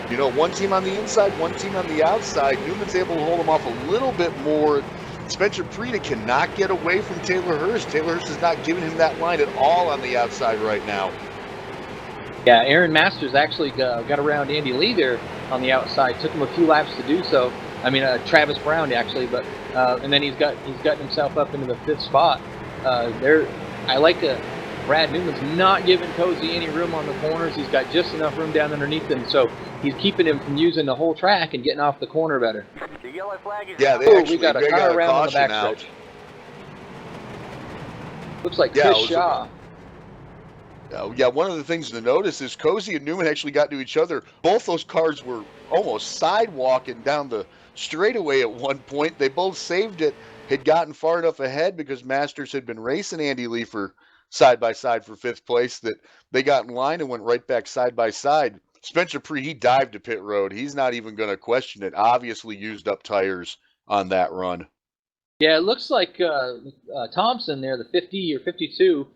You know, one team on the inside, one team on the outside. Newman's able to hold him off a little bit more. Spencer Preet cannot get away from Taylor Hurst. Taylor Hurst is not giving him that line at all on the outside right now. Yeah, Aaron Masters actually got around Andy Lee there on the outside. Took him a few laps to do so. I mean, Travis Brown actually, but and then he's gotten himself up into the 5th spot. I like Brad Newman's not giving Cozy any room on the corners. He's got just enough room down underneath him, so he's keeping him from using the whole track and getting off the corner better. The yellow flag is Yeah, we got a car around on the backstretch. Looks like Chris Shaw. Yeah, one of the things to notice is Cozy and Newman actually got to each other. Both those cars were almost sidewalking down the straightaway at one point. They both saved it, had gotten far enough ahead because Masters had been racing Andy Lee for side by side for 5th place that they got in line and went right back side by side. Spencer Preet, he dived to pit road. He's not even going to question it. Obviously used up tires on that run. Yeah, it looks like Thompson there, the 50 or 52,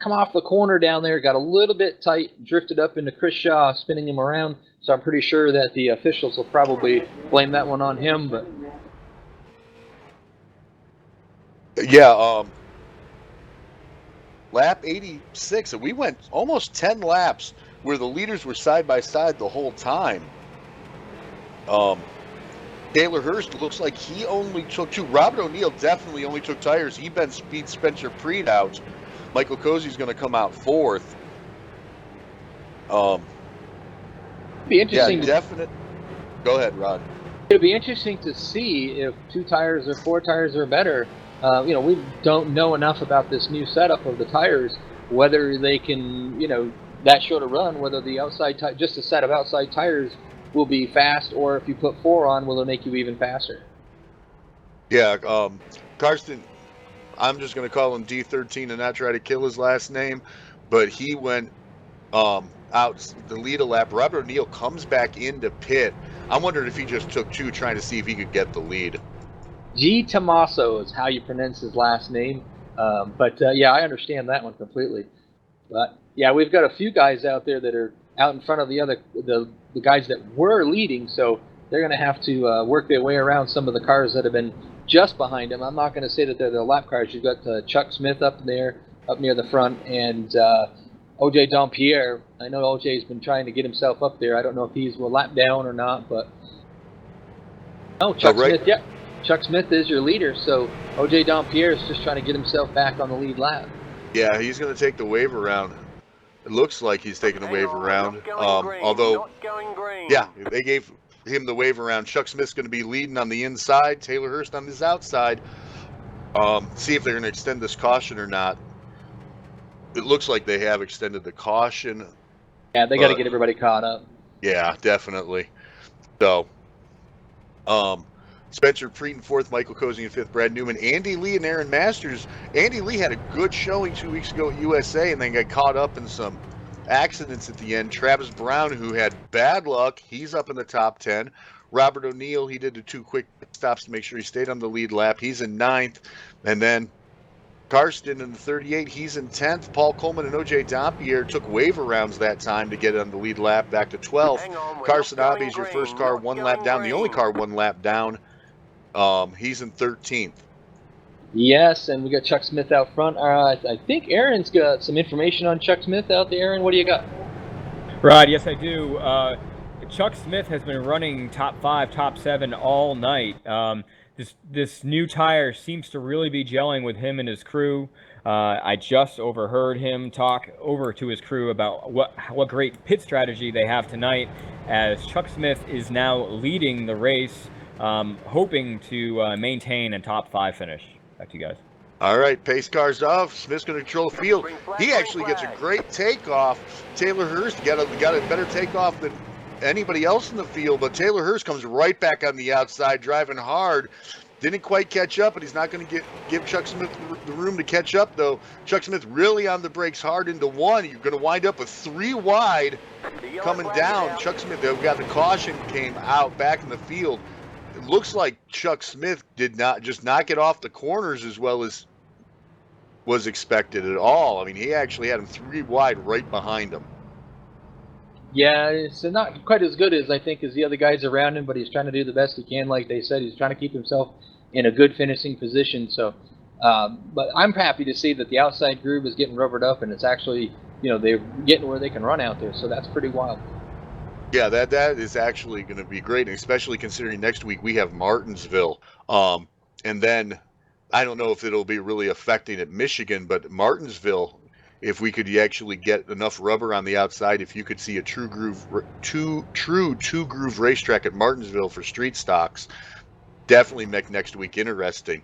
come off the corner down there, got a little bit tight, drifted up into Chris Shaw, spinning him around. So I'm pretty sure that the officials will probably blame that one on him. But yeah, lap 86, and we went almost 10 laps where the leaders were side by side the whole time. Taylor Hurst looks like he only took 2. Robert O'Neill definitely only took tires. He beat Spencer Preet out. Michael Cozy's going to come out 4th. be Yeah, interesting. definite. Go ahead, Rod. It'll be interesting to see if 2 tires or 4 tires are better. We don't know enough about this new setup of the tires, whether they can, that short a run, whether the outside just a set of outside tires will be fast, or if you put 4 on, will it make you even faster? Yeah, Karsten. I'm just going to call him D13 and not try to kill his last name, but he went out the lead a lap. Robert O'Neill comes back into pit. I'm wondering if he just took 2 trying to see if he could get the lead. G. Tommaso is how you pronounce his last name. Yeah, I understand that one completely. But yeah, we've got a few guys out there that are out in front of the guys that were leading, so they're going to have to work their way around some of the cars that have been just behind them. I'm not going to say that they're the lap cars. You've got Chuck Smith up there, up near the front, and OJ Dompierre. I know OJ's been trying to get himself up there. I don't know if he's a lap down or not, but Chuck Smith. Yeah, Chuck Smith is your leader, so OJ Dompierre is just trying to get himself back on the lead lap. Yeah, he's going to take the wave around. It looks like he's taking the wave around. Although, yeah, they gave him the wave around. Chuck Smith's going to be leading on the inside. Taylor Hurst on his outside. See if they're going to extend this caution or not. It looks like they have extended the caution. Yeah, they got to get everybody caught up. Yeah, definitely. So, Spencer Preet in 4th, Michael Cozy in 5th, Brad Newman, Andy Lee, and Aaron Masters. Andy Lee had a good showing 2 weeks ago at USA and then got caught up in some accidents at the end. Travis Brown, who had bad luck, he's up in the top 10. Robert O'Neill, he did the 2 quick stops to make sure he stayed on the lead lap. He's in 9th. And then Karsten in the 38, he's in 10th. Paul Coleman and OJ Dompierre took wave rounds that time to get on the lead lap back to 12th. Carson Abe is your first car 1 lap down, the only car 1 lap down. He's in 13th. Yes, and we got Chuck Smith out front. I think Aaron's got some information on Chuck Smith out there. Aaron, what do you got? Rod, yes, I do. Chuck Smith has been running top 5, top 7 all night. This new tire seems to really be gelling with him and his crew. I just overheard him talk over to his crew about what great pit strategy they have tonight, as Chuck Smith is now leading the race, hoping to maintain a top 5 finish. Back to you guys. All right, pace cars off. Smith's going to control the field. He actually gets a great takeoff. Taylor Hurst got a better takeoff than anybody else in the field, but Taylor Hurst comes right back on the outside, driving hard. Didn't quite catch up, but he's not going to give Chuck Smith the room to catch up, though. Chuck Smith really on the brakes hard into 1. You're going to wind up with 3 wide coming down. Chuck Smith, we got the caution came out back in the field. It looks like Chuck Smith did not get off the corners as well as was expected at all. I mean, he actually had him 3 wide right behind him. Yeah, it's not quite as good as I think as the other guys around him, but he's trying to do the best he can. Like they said, he's trying to keep himself in a good finishing position. So, but I'm happy to see that the outside groove is getting rubbered up, and it's actually, they're getting where they can run out there. So that's pretty wild. Yeah, that is actually going to be great, especially considering next week we have Martinsville. And then I don't know if it'll be really affecting at Michigan, but Martinsville, if we could actually get enough rubber on the outside, if you could see a true two groove racetrack at Martinsville for street stocks, definitely make next week interesting.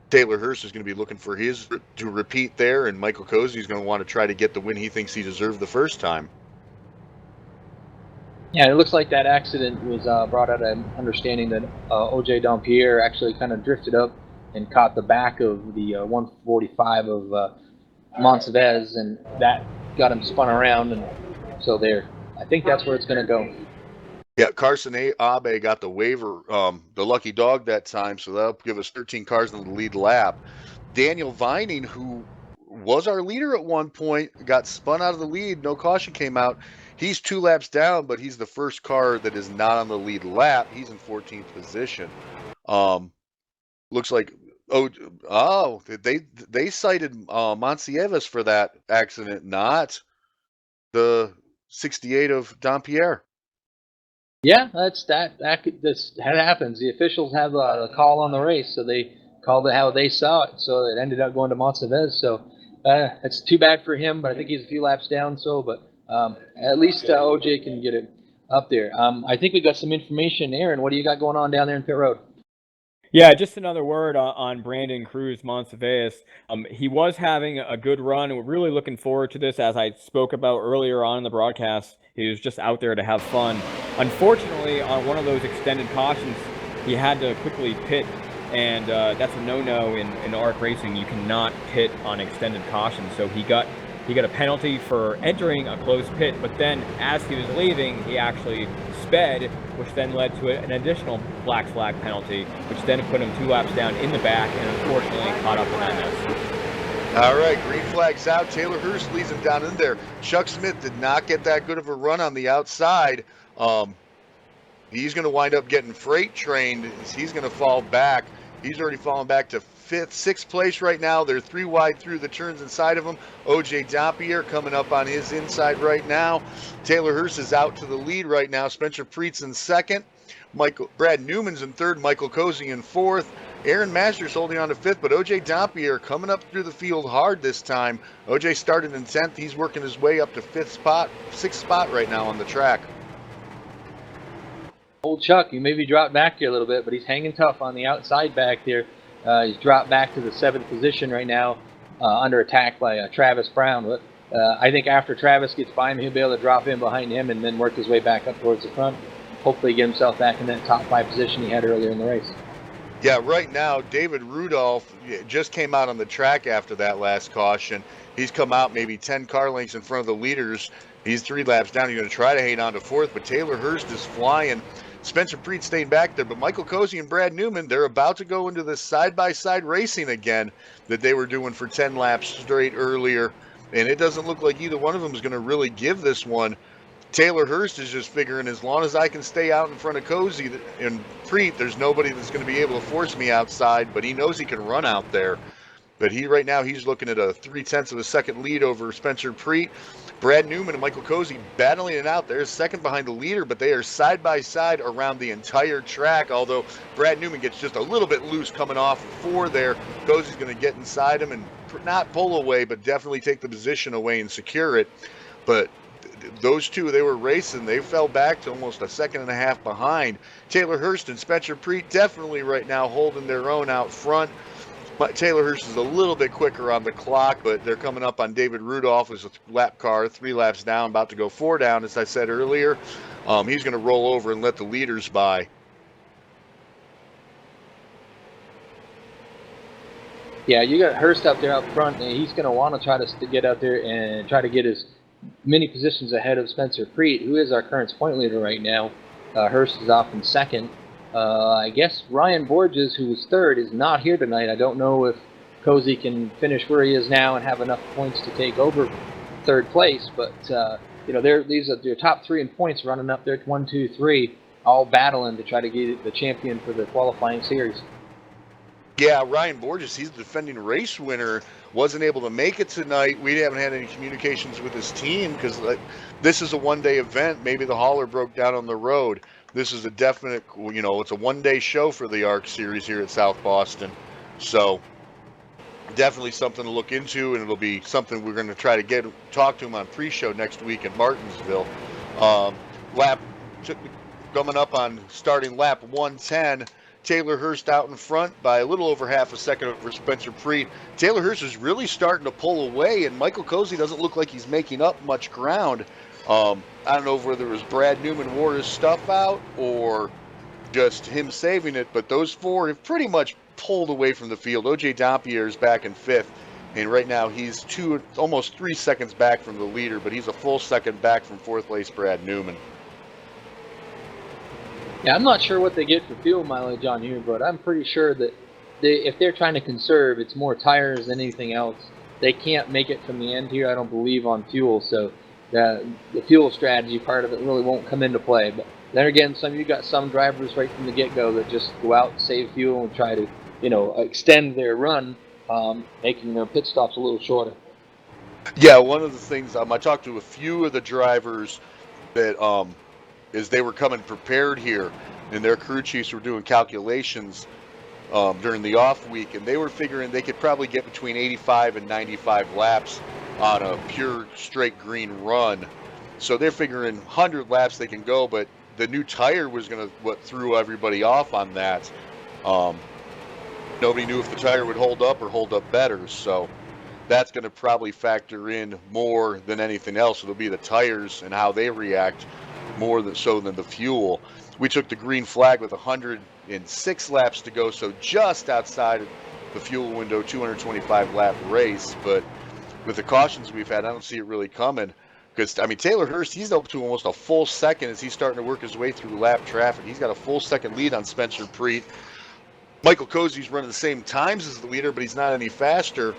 Taylor Hurst is going to be looking for his to repeat there, and Michael Cozy is going to want to try to get the win he thinks he deserved the first time. Yeah, it looks like that accident was brought out of understanding that OJ Dompierre actually kind of drifted up and caught the back of the 145 of Moncevez, and that got him spun around, and so there. I think that's where it's going to go. Yeah, Carson Abe got the waiver, the lucky dog that time, so that'll give us 13 cars in the lead lap. Daniel Vining, who was our leader at one point, got spun out of the lead. No caution came out. He's 2 laps down, but he's the first car that is not on the lead lap. He's in 14th position. Looks like they cited Monsievas for that accident, not the 68 of Dompierre. Yeah, that happens. The officials have a call on the race, so they called it how they saw it. So it ended up going to Moncevez. So it's too bad for him, but I think he's a few laps down. But At least OJ can get it up there. I think we got some information. Aaron, what do you got going on down there in pit road? Yeah, just another word on Brandon Cruz Monteveas. He was having a good run. We're really looking forward to this, as I spoke about earlier on in the broadcast. He was just out there to have fun. Unfortunately, on one of those extended cautions, he had to quickly pit, and that's a no-no in ARC racing. You cannot pit on extended cautions. So he got a penalty for entering a closed pit, but then as he was leaving, he actually sped, which then led to an additional black flag penalty, which then put him 2 laps down in the back and unfortunately caught up behind us. All right, green flag's out. Taylor Hurst leads him down in there. Chuck Smith did not get that good of a run on the outside. He's going to wind up getting freight trained. He's going to fall back. He's already fallen back to sixth place right now. They're 3 wide through the turns inside of him. OJ Dampier coming up on his inside right now. Taylor Hurst is out to the lead right now. Spencer Preetz in second. Brad Newman's in third. Michael Cozy in fourth. Aaron Masters holding on to fifth, but OJ Dampier coming up through the field hard this time. OJ started in 10th. He's working his way up to sixth spot right now on the track. Old Chuck, he maybe dropped back here a little bit, but he's hanging tough on the outside back there. He's dropped back to the 7th position right now, under attack by Travis Brown. But I think after Travis gets by him, he'll be able to drop in behind him and then work his way back up towards the front. Hopefully get himself back in that top 5 position he had earlier in the race. Yeah, right now, David Rudolph just came out on the track after that last caution. He's come out maybe 10 car lengths in front of the leaders. He's 3 laps down. He's going to try to hang on to fourth, but Taylor Hurst is flying. Spencer Preet staying back there, but Michael Cozy and Brad Newman, they're about to go into this side-by-side racing again that they were doing for 10 laps straight earlier, and it doesn't look like either one of them is going to really give this one. Taylor Hurst is just figuring, as long as I can stay out in front of Cozy and Preet, there's nobody that's going to be able to force me outside, but he knows he can run out there. But right now, he's looking at a 0.3 of a second lead over Spencer Preet. Brad Newman and Michael Cozy battling it out. They're second behind the leader, but they are side by side around the entire track, although Brad Newman gets just a little bit loose coming off 4 there. Cozy's going to get inside him and not pull away, but definitely take the position away and secure it. But those two, they were racing. They fell back to almost a 1.5 seconds behind. Taylor Hurst and Spencer Preet definitely right now holding their own out front. But Taylor Hurst is a little bit quicker on the clock, but they're coming up on David Rudolph as a lap car, 3 laps down, about to go 4 down, as I said earlier. He's going to roll over and let the leaders by. Yeah, you got Hurst up there up front, and he's going to want to try to get out there and try to get as many positions ahead of Spencer Preet, who is our current point leader right now. Hurst is off in second. I guess Ryan Borges, who was third, is not here tonight. I don't know if Cozy can finish where he is now and have enough points to take over third place, but these are their top 3 in points running up there, 1, 2, 3, all battling to try to get the champion for the qualifying series. Yeah, Ryan Borges, he's the defending race winner, wasn't able to make it tonight. We haven't had any communications with his team because this is a one-day event. Maybe the hauler broke down on the road. This is a definite, it's a one-day show for the ARC series here at South Boston. So definitely something to look into, and it'll be something we're going to try to talk to him on pre-show next week in Martinsville. Coming up on starting lap 110, Taylor Hurst out in front by a little over 0.5 seconds over Spencer Preet. Taylor Hurst is really starting to pull away, and Michael Cozy doesn't look like he's making up much ground. I don't know whether it was Brad Newman wore his stuff out or just him saving it, but those 4 have pretty much pulled away from the field. OJ Dampier is back in 5th, and right now he's almost 3 seconds back from the leader, but he's a full second back from 4th place Brad Newman. Yeah, I'm not sure what they get for fuel mileage on here, but I'm pretty sure that if they're trying to conserve, it's more tires than anything else. They can't make it from the end here, I don't believe, on fuel, so the fuel strategy part of it really won't come into play. But then again, you got some drivers right from the get-go that just go out and save fuel and try to, extend their run, making their pit stops a little shorter. Yeah, one of the things, I talked to a few of the drivers that as they were coming prepared here, and their crew chiefs were doing calculations during the off week, and they were figuring they could probably get between 85 and 95 laps on a pure straight green run. So they're figuring 100 laps they can go, but the new tire was going to what threw everybody off on that. Nobody knew if the tire would hold up or hold up better. So that's going to probably factor in more than anything else. It'll be the tires and how they react more than the fuel. We took the green flag with 106 laps to go, so just outside of the fuel window, 225 lap race. But with the cautions we've had, I don't see it really coming. Because, I mean, Taylor Hurst, he's up to almost a full second as he's starting to work his way through lap traffic. He's got a full second lead on Spencer Preet. Michael Cozy's running the same times as the leader, but he's not any faster.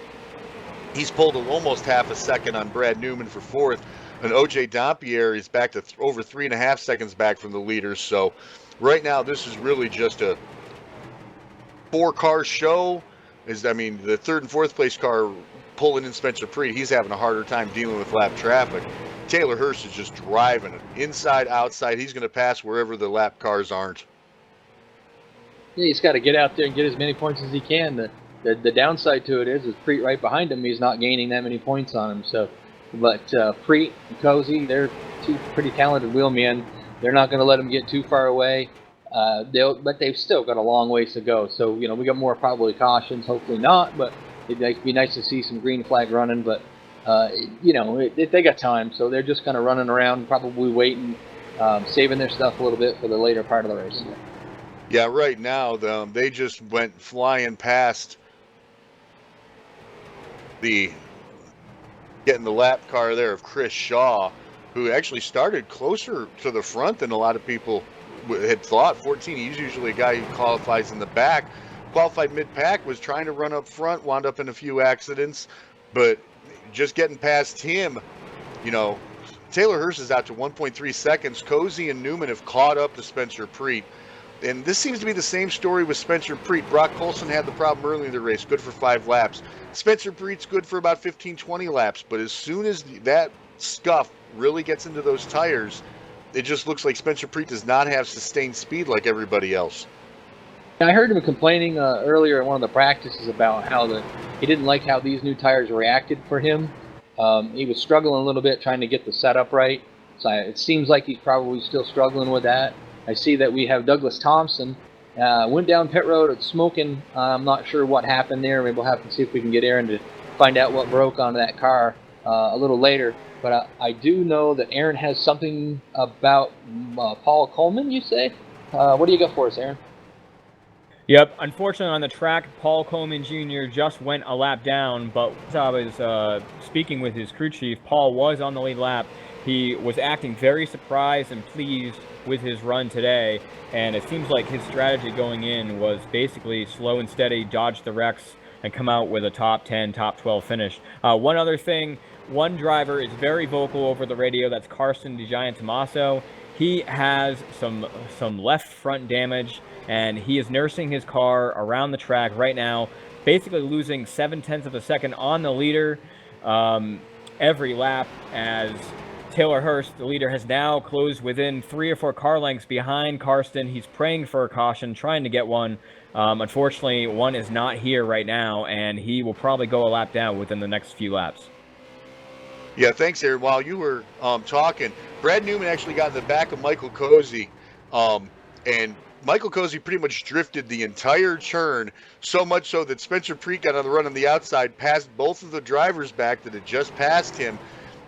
He's pulled almost half a second on Brad Newman for fourth. And OJ Dampierre is back to over 3.5 seconds back from the leaders. So right now, this is really just a 4-car show. The third and fourth place car pulling in Spencer Preet, he's having a harder time dealing with lap traffic. Taylor Hurst is just driving it inside, outside. He's going to pass wherever the lap cars aren't. Yeah, he's got to get out there and get as many points as he can. The downside to it is Preet right behind him. He's not gaining that many points on him. So, but Preet and Cozy, they're two pretty talented wheelmen. They're not going to let him get too far away. But they've still got a long ways to go. So we got more probably cautions. Hopefully not. But it'd be nice to see some green flag running. But they got time, so they're just kind of running around, probably waiting, saving their stuff a little bit for the later part of the race. Yeah, right now they just went flying past getting the lap car there of Chris Shaw, who actually started closer to the front than a lot of people had thought. 14, he's usually a guy who qualifies in the back. Qualified mid-pack, was trying to run up front, wound up in a few accidents, but just getting past him, Taylor Hurst is out to 1.3 seconds. Cozy and Newman have caught up to Spencer Preet. And this seems to be the same story with Spencer Preet. Brock Colson had the problem early in the race, good for 5 laps. Spencer Preet's good for about 15, 20 laps, but as soon as that scuff really gets into those tires, it just looks like Spencer Preet does not have sustained speed like everybody else. I heard him complaining earlier in one of the practices about how he didn't like how these new tires reacted for him. He was struggling a little bit trying to get the setup right. So it seems like he's probably still struggling with that. I see that we have Douglas Thompson. Went down pit road smoking. I'm not sure what happened there. Maybe we'll have to see if we can get Aaron to find out what broke on that car a little later. But I do know that Aaron has something about Paul Coleman, you say? What do you got for us, Aaron? Yep, unfortunately on the track, Paul Coleman Jr. just went a lap down, but as I was speaking with his crew chief, Paul was on the lead lap. He was acting very surprised and pleased with his run today, and it seems like his strategy going in was basically slow and steady, dodge the wrecks, and come out with a top 10, top 12 finish. One other thing, one driver is very vocal over the radio, that's Carson DiGiantomaso. He has some left front damage, and he is nursing his car around the track right now, basically losing 0.7 of a second on the leader every lap, as Taylor Hurst, the leader, has now closed within 3 or 4 car lengths behind Karsten. He's praying for a caution, trying to get one. Unfortunately, one is not here right now, and he will probably go a lap down within the next few laps. Yeah, thanks, Aaron. While you were talking, Brad Newman actually got in the back of Michael Cozy, and Michael Cozy pretty much drifted the entire turn, so much so that Spencer Preet got on the run on the outside, passed both of the drivers back that had just passed him,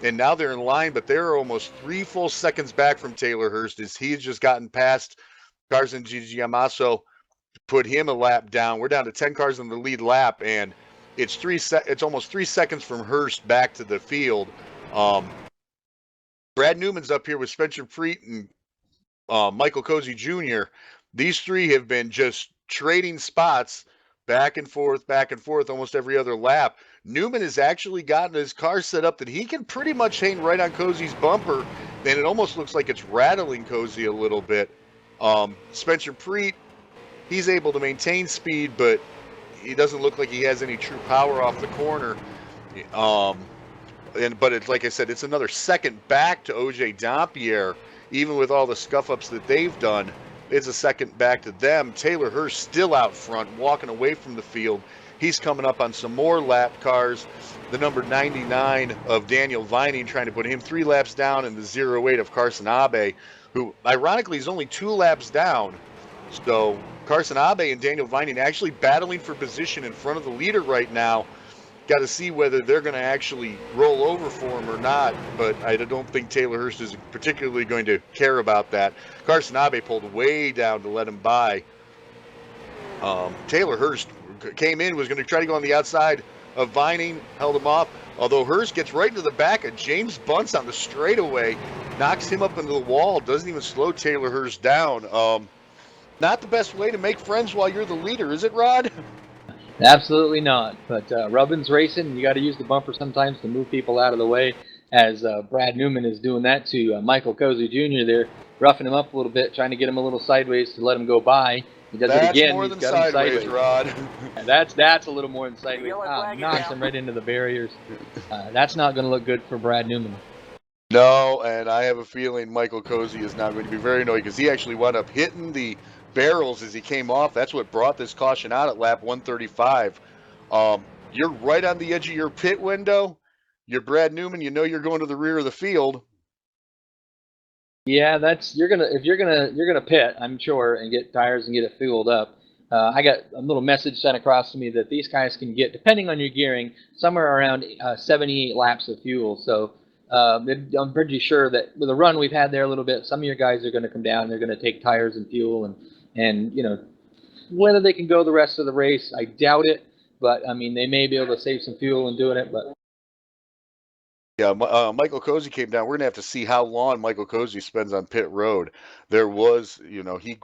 and now they're in line, but they're almost 3 full seconds back from Taylor Hurst as he's just gotten past Carson DiGiantomaso, put him a lap down. We're down to 10 cars in the lead lap, and it's almost 3 seconds from Hurst back to the field. Brad Newman's up here with Spencer Preet and Michael Cozy Jr. These three have been just trading spots back and forth almost every other lap. Newman has actually gotten his car set up that he can pretty much hang right on Cozy's bumper, and it almost looks like it's rattling Cozy a little bit. Spencer Preet, he's able to maintain speed, but he doesn't look like he has any true power off the corner. But it's like I said, it's another second back to OJ Dampierre, even with all the scuff-ups that they've done. It's a second back to them. Taylor Hurst still out front, walking away from the field. He's coming up on some more lap cars. The number 99 of Daniel Vining trying to put him 3 laps down, and the 08 of Carson Abe, who ironically is only 2 laps down. So Carson Abe and Daniel Vining actually battling for position in front of the leader right now. Got to see whether they're going to actually roll over for him or not, but I don't think Taylor Hurst is particularly going to care about that. Carson Abe pulled way down to let him by. Taylor Hurst came in, was going to try to go on the outside of Vining, held him off, although Hurst gets right into the back of James Bunce on the straightaway, knocks him up into the wall, doesn't even slow Taylor Hurst down. Not the best way to make friends while you're the leader, is it, Rod? Absolutely not. But Rubbin's racing. You got to use the bumper sometimes to move people out of the way, as Brad Newman is doing that to Michael Cozy Jr. They're roughing him up a little bit, trying to get him a little sideways to let him go by. He does it again. More He's than got him sideways, Rod. That's a little more than sideways. Knocks him right into the barriers. That's not going to look good for Brad Newman. No, and I have a feeling Michael Cozy is now going to be very annoyed because he actually wound up hitting the barrels as he came off. That's what brought this caution out at lap 135. You're right on the edge of your pit window. You're Brad Newman. You know you're going to the rear of the field. Yeah, if you're gonna pit, I'm sure, and get tires and get it fueled up. I got a little message sent across to me that these guys can get, depending on your gearing, somewhere around 78 laps of fuel. So I'm pretty sure that with the run we've had there a little bit, some of your guys are going to come down. They're going to take tires and fuel, and whether they can go the rest of the race, I doubt it. But I mean, they may be able to save some fuel in doing it. But yeah, Michael Cozy came down. We're gonna have to see how long Michael Cozy spends on pit road. There was, he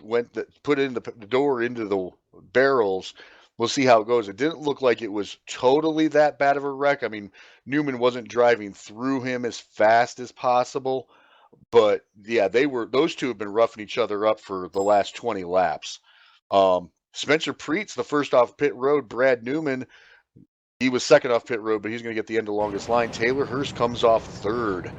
put in the door into the barrels. We'll see how it goes. It didn't look like it was totally that bad of a wreck. I mean, Newman wasn't driving through him as fast as possible, but yeah, those two have been roughing each other up for the last 20 laps. Spencer Preetz, the first off pit road. Brad Newman, he was second off pit road, but he's going to get the end of longest line. Taylor Hurst comes off third.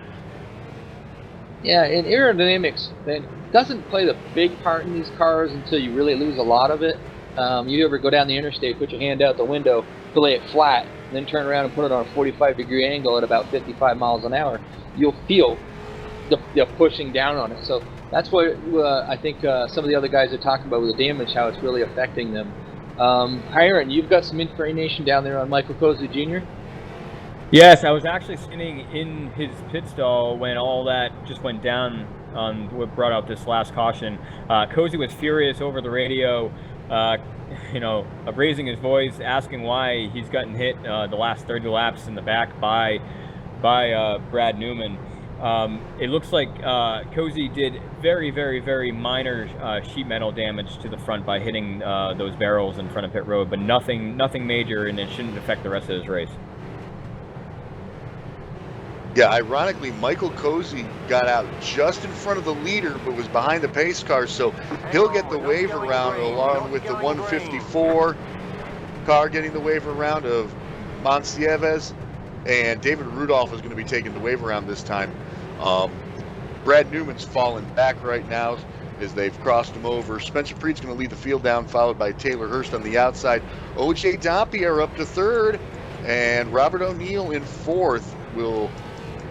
Yeah, and aerodynamics, man, doesn't play the big part in these cars until you really lose a lot of it. You ever go down the interstate, put your hand out the window, lay it flat, and then turn around and put it on a 45-degree angle at about 55 miles an hour, you'll feel the pushing down on it. So that's what I think some of the other guys are talking about with the damage, how it's really affecting them. Hiron, you've got some information down there on Michael Cozy Jr.? Yes, I was actually sitting in his pit stall when all that just went down on what brought out this last caution. Cozy was furious over the radio, raising his voice, asking why he's gotten hit the last 30 laps in the back by Brad Newman. It looks like Cozy did very, very, very minor sheet metal damage to the front by hitting those barrels in front of pit road, but nothing major, and it shouldn't affect the rest of his race. Yeah, ironically, Michael Cozy got out just in front of the leader, but was behind the pace car, so he'll get the wave around along with the 154 car getting the wave around of Monsievez, and David Rudolph is going to be taking the wave around this time. Brad Newman's falling back right now as they've crossed him over. Spencer Preet's going to lead the field down, followed by Taylor Hurst on the outside. O.J. Dompierre up to third, and Robert O'Neill in fourth will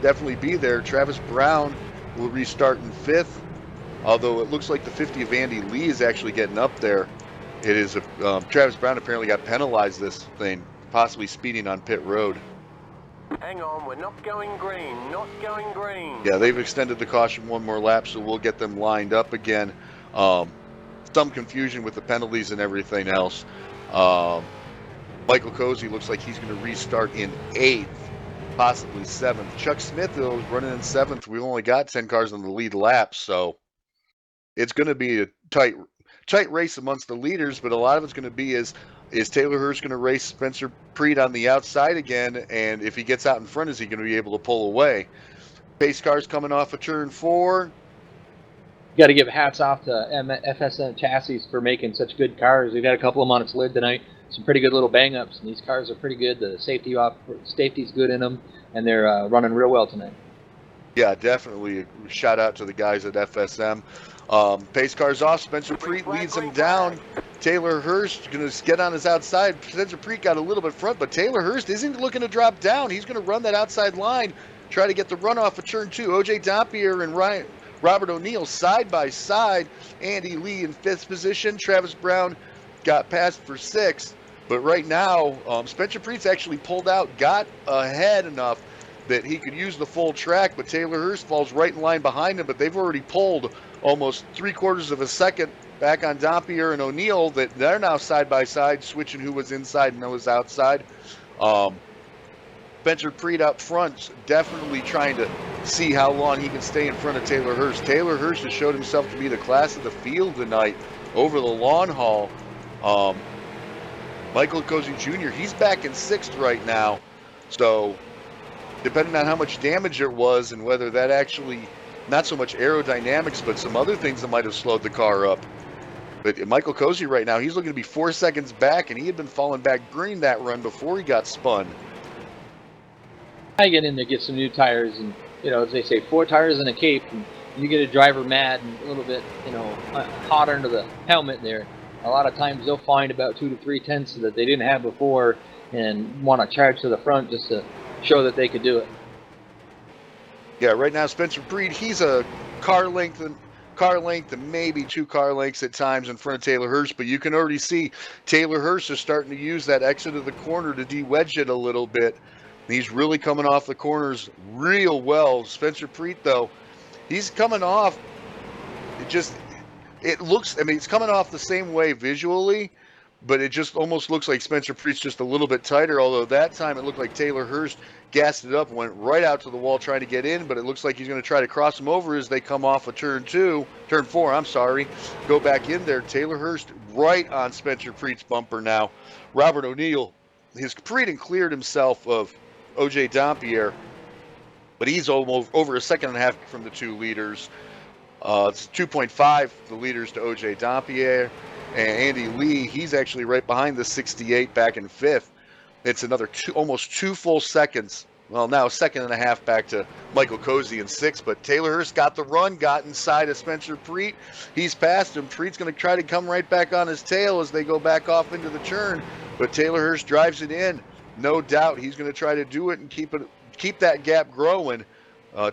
definitely be there. Travis Brown will restart in fifth, although it looks like the 50 of Andy Lee is actually getting up there. It is Travis Brown apparently got penalized this thing, possibly speeding on pit road. Hang on, we're not going green, not going green. Yeah, they've extended the caution one more lap, so we'll get them lined up again. Some confusion with the penalties and everything else. Michael Cozy looks like he's going to restart in eighth, possibly seventh. Chuck Smith, though, is running in seventh. We've only got 10 cars on the lead lap, so it's going to be a tight race amongst the leaders, but a lot of it's going to be is Taylor Hurst going to race Spencer Preet on the outside again, and if he gets out in front, is he going to be able to pull away? Pace cars coming off of turn 4. You got to give hats off to FSN Chassis for making such good cars. We've had a couple of them on its lid tonight. Some pretty good little bang-ups, and these cars are pretty good. The safety's good in them, and they're running real well tonight. Yeah, definitely. A shout out to the guys at FSM. Pace car's off. Spencer Preet leads him down. Taylor Hurst going to get on his outside. Spencer Preet got a little bit front, but Taylor Hurst isn't looking to drop down. He's going to run that outside line, try to get the run off of turn 2. OJ Dampier and Robert O'Neill side by side. Andy Lee in 5th position. Travis Brown got passed for 6th. But right now, Spencer Preet's actually pulled out, got ahead enough that he could use the full track, but Taylor Hurst falls right in line behind him. But they've already pulled almost 3/4 of a second back on Dampier and O'Neill, that they're now side by side, switching who was inside and who was outside. Spencer Preet up front, definitely trying to see how long he can stay in front of Taylor Hurst. Taylor Hurst has showed himself to be the class of the field tonight over the long haul. Michael Cozy Jr., he's back in 6th right now. So depending on how much damage it was and whether that actually, not so much aerodynamics, but some other things that might have slowed the car up. But Michael Cozy right now, he's looking to be 4 seconds back, and he had been falling back green that run before he got spun. I get in there, get some new tires, and, as they say, 4 tires and a cape, and you get a driver mad and a little bit, hot under the helmet there. A lot of times they'll find about 2 to 3 tenths that they didn't have before and want to charge to the front just to show that they could do it. Yeah, right now Spencer Preet, he's a car length and maybe 2 car lengths at times in front of Taylor Hurst, but you can already see Taylor Hurst is starting to use that exit of the corner to de-wedge it a little bit. He's really coming off the corners real well. Spencer Preet, though, he's coming off, it's coming off the same way visually, but it just almost looks like Spencer Preet's just a little bit tighter, although that time it looked like Taylor Hurst gassed it up and went right out to the wall trying to get in, but it looks like he's going to try to cross him over as they come off of turn 4, go back in there. Taylor Hurst right on Spencer Preet's bumper now. Robert O'Neill, Preet cleared himself of OJ Dampier, but he's almost over a second and a half from the 2 leaders. It's 2.5 the leaders to OJ Dampier. And Andy Lee, he's actually right behind the 68 back in 5th. It's another almost 2 full seconds. Well, now a second and a half back to Michael Cozy in 6th. But Taylor Hurst got the run, got inside of Spencer Preet. He's past him. Preet's going to try to come right back on his tail as they go back off into the turn. But Taylor Hurst drives it in. No doubt he's going to try to do it and keep that gap growing.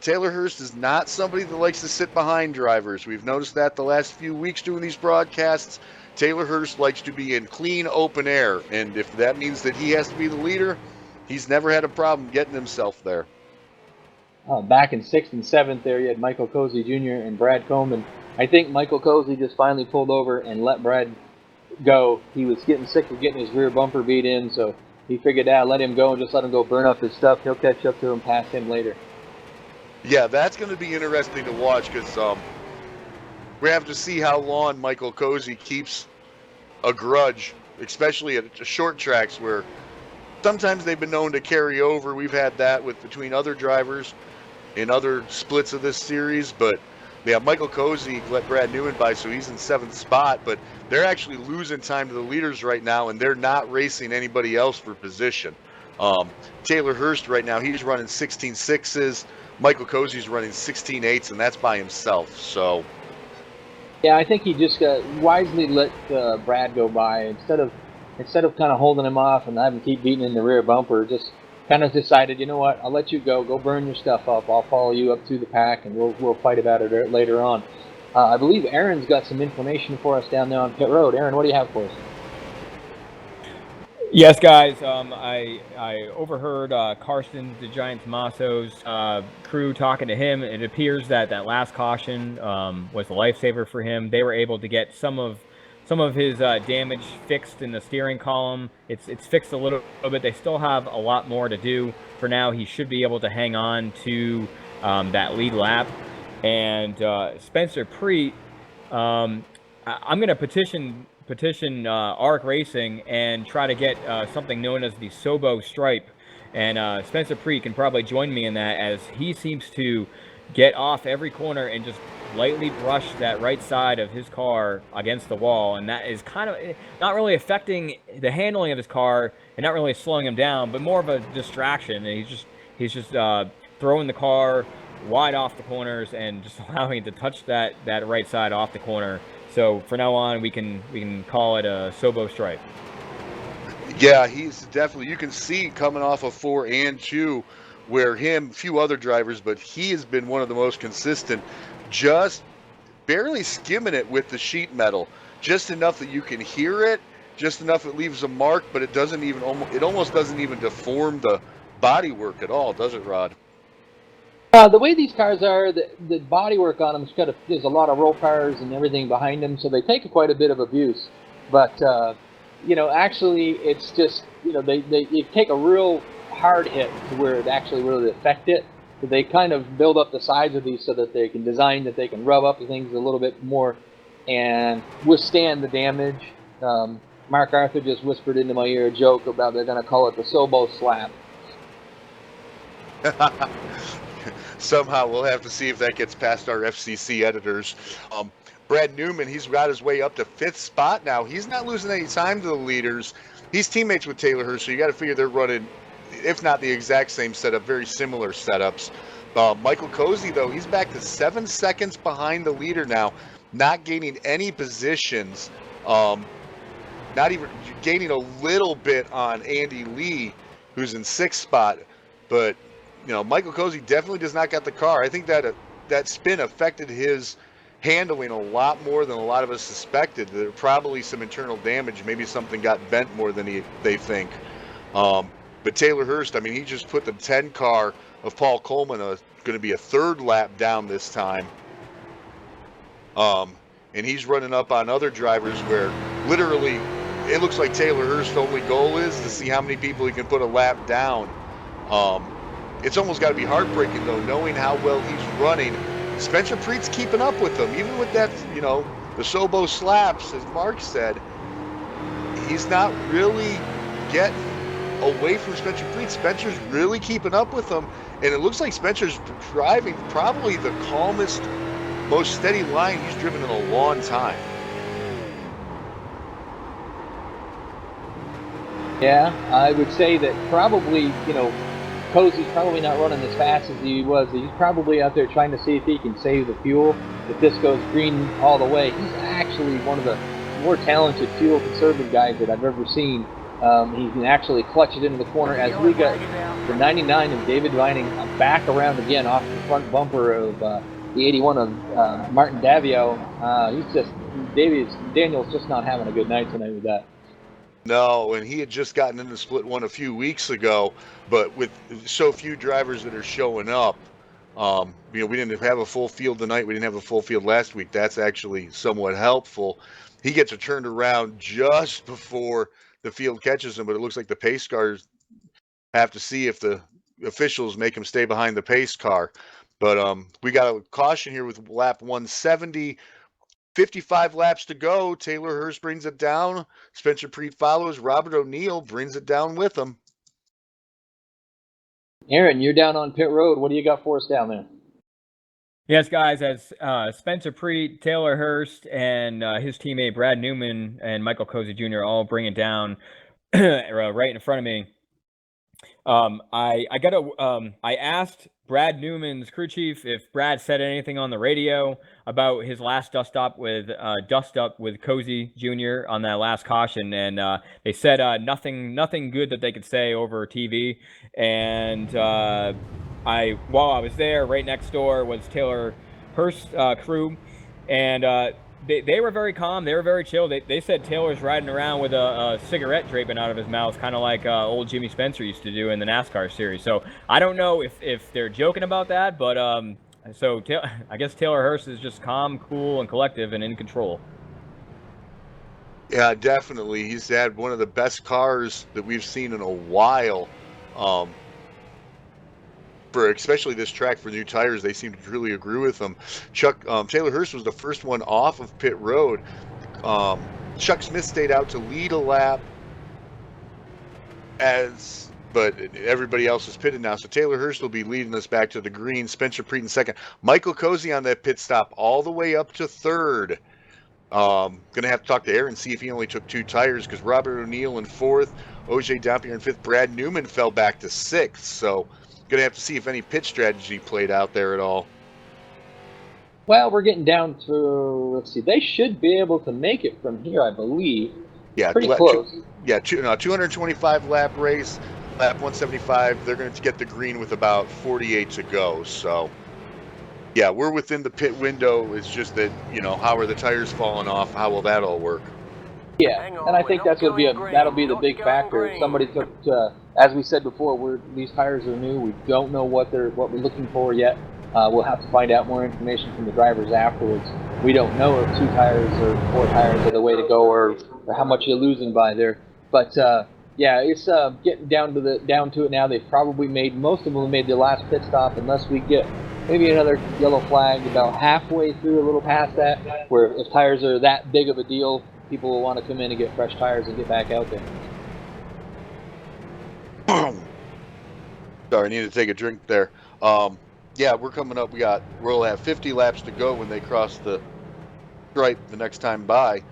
Taylor Hurst is not somebody that likes to sit behind drivers. We've noticed that the last few weeks doing these broadcasts. Taylor Hurst likes to be in clean open air, and if that means that he has to be the leader, he's never had a problem getting himself there. Back in 6th and 7th there, you had Michael Cozy Jr. and Brad Coleman. I think Michael Cozy just finally pulled over and let Brad go. He was getting sick of getting his rear bumper beat in, so he figured out, let him go and just let him go burn up his stuff. He'll catch up to him, pass him later. Yeah, that's going to be interesting to watch because we have to see how long Michael Cozy keeps a grudge, especially at short tracks where sometimes they've been known to carry over. We've had that between other drivers in other splits of this series, but yeah, Michael Cozy let Brad Newman by, so he's in 7th spot, but they're actually losing time to the leaders right now, and they're not racing anybody else for position. Taylor Hurst right now, he's running 16.6s. Michael Cozy's running 16.8s, and that's by himself. So, yeah, I think he just wisely let Brad go by instead of kind of holding him off and having him keep beating in the rear bumper. Just kind of decided, you know what? I'll let you go. Go burn your stuff up. I'll follow you up to the pack, and we'll fight about it later on. I believe Aaron's got some information for us down there on pit road. Aaron, what do you have for us? Yes, guys. I overheard Carson, the Giants Masso's crew talking to him. It appears that last caution was a lifesaver for him. They were able to get some of his damage fixed in the steering column. It's fixed a little bit. They still have a lot more to do. For now, he should be able to hang on to that lead lap. And Spencer Preet, I'm going to petition ARC Racing and try to get something known as the SOBO stripe. And Spencer Preet can probably join me in that, as he seems to get off every corner and just lightly brush that right side of his car against the wall, and that is kind of not really affecting the handling of his car and not really slowing him down, but more of a distraction. And he's just throwing the car wide off the corners and just allowing it to touch that right side off the corner. So for now on, we can call it a SOBO stripe. Yeah, he's definitely, you can see coming off of 4 and 2 where him, few other drivers, but he has been one of the most consistent, just barely skimming it with the sheet metal, just enough that you can hear it, just enough it leaves a mark, but it doesn't even, it almost doesn't even deform the bodywork at all, does it, Rod? The way these cars are, the bodywork on them is kind of, there's a lot of roll cars and everything behind them, so they take quite a bit of abuse. But actually, it's just they take a real hard hit to where it actually really affect it. So they kind of build up the sides of these so that they can design that they can rub up the things a little bit more and withstand the damage. Mark Arthur just whispered into my ear a joke about they're going to call it the SOBO slap. Somehow we'll have to see if that gets past our FCC editors. Brad Newman, he's got his way up to 5th spot now. He's not losing any time to the leaders. He's teammates with Taylor Hurst, so you got to figure they're running, if not the exact same setup, very similar setups. Michael Cozy, though, he's back to 7 seconds behind the leader now, not gaining any positions, not even gaining a little bit on Andy Lee, who's in 6th spot, but Michael Cozy definitely does not got the car. I think that that spin affected his handling a lot more than a lot of us suspected. There were probably some internal damage. Maybe something got bent more than they think. But Taylor Hurst, I mean, he just put the 10 car of Paul Coleman going to be a 3rd lap down this time. And he's running up on other drivers where literally it looks like Taylor Hurst's only goal is to see how many people he can put a lap down. It's almost got to be heartbreaking, though, knowing how well he's running. Spencer Preet's keeping up with him. Even with that, the SOBO slaps, as Mark said, he's not really getting away from Spencer Preet. Spencer's really keeping up with him, and it looks like Spencer's driving probably the calmest, most steady line he's driven in a long time. Yeah, I would say that probably, Cozy's probably not running as fast as he was. He's probably out there trying to see if he can save the fuel. If this goes green all the way, he's actually one of the more talented fuel conservative guys that I've ever seen. He can actually clutch it into the corner as we got the 99 of David Vining back around again off the front bumper of the 81 of Martin Davio. Daniel's just not having a good night tonight with that. No, and he had just gotten into split one a few weeks ago, but with so few drivers that are showing up, we didn't have a full field tonight. We didn't have a full field last week. That's actually somewhat helpful. He gets it turned around just before the field catches him, but it looks like the pace cars have to see if the officials make him stay behind the pace car. But we got a caution here with lap 170. 55 laps to go. Taylor Hurst brings it down. Spencer Preet follows. Robert O'Neill brings it down with him. Aaron, you're down on pit road. What do you got for us down there? Yes, guys, as Spencer Preet, Taylor Hurst, and his teammate Brad Newman and Michael Cozy Jr. all bring it down right in front of me. I asked Brad Newman's crew chief if Brad said anything on the radio about his last dust up with Cozy Jr. on that last caution, and they said nothing good that they could say over TV. And while I was there, right next door was Taylor Hurst's crew, and they were very calm. They were very chill. They said Taylor's riding around with a cigarette draping out of his mouth, kind of like old Jimmy Spencer used to do in the NASCAR series. So I don't know if they're joking about that, but I guess Taylor Hurst is just calm, cool, and collective and in control. Yeah, definitely. He's had one of the best cars that we've seen in a while. For especially this track for new tires, they seem to really agree with him. Taylor Hurst was the first one off of pit road. Chuck Smith stayed out to lead a lap, but everybody else is pitted now. So Taylor Hurst will be leading us back to the green. Spencer Preet in second. Michael Cozy on that pit stop all the way up to third. Gonna have to talk to Aaron, see if he only took 2 tires, because Robert O'Neill in fourth, OJ Dampier in fifth, Brad Newman fell back to sixth. So Going to have to see if any pit strategy played out there at all. Well, we're getting down to, let's see, they should be able to make it from here, I believe. Yeah, Pretty close. 225 lap race, lap 175. They're going to get the green with about 48 to go. So, yeah, we're within the pit window. It's just that, how are the tires falling off? How will that all work? Yeah, and I think that's that'll be the big factor. If somebody took, as we said before, these tires are new. We don't know what we're looking for yet. We'll have to find out more information from the drivers afterwards. We don't know if 2 tires or 4 tires are the way to go, or how much you're losing by there. But yeah, it's getting down to it now. They've probably most of them made their last pit stop, unless we get maybe another yellow flag about halfway through, a little past that, where if tires are that big of a deal, people will want to come in and get fresh tires and get back out there. Sorry, I need to take a drink there. Yeah, we're coming up. We'll have 50 laps to go when they cross the stripe the next time by.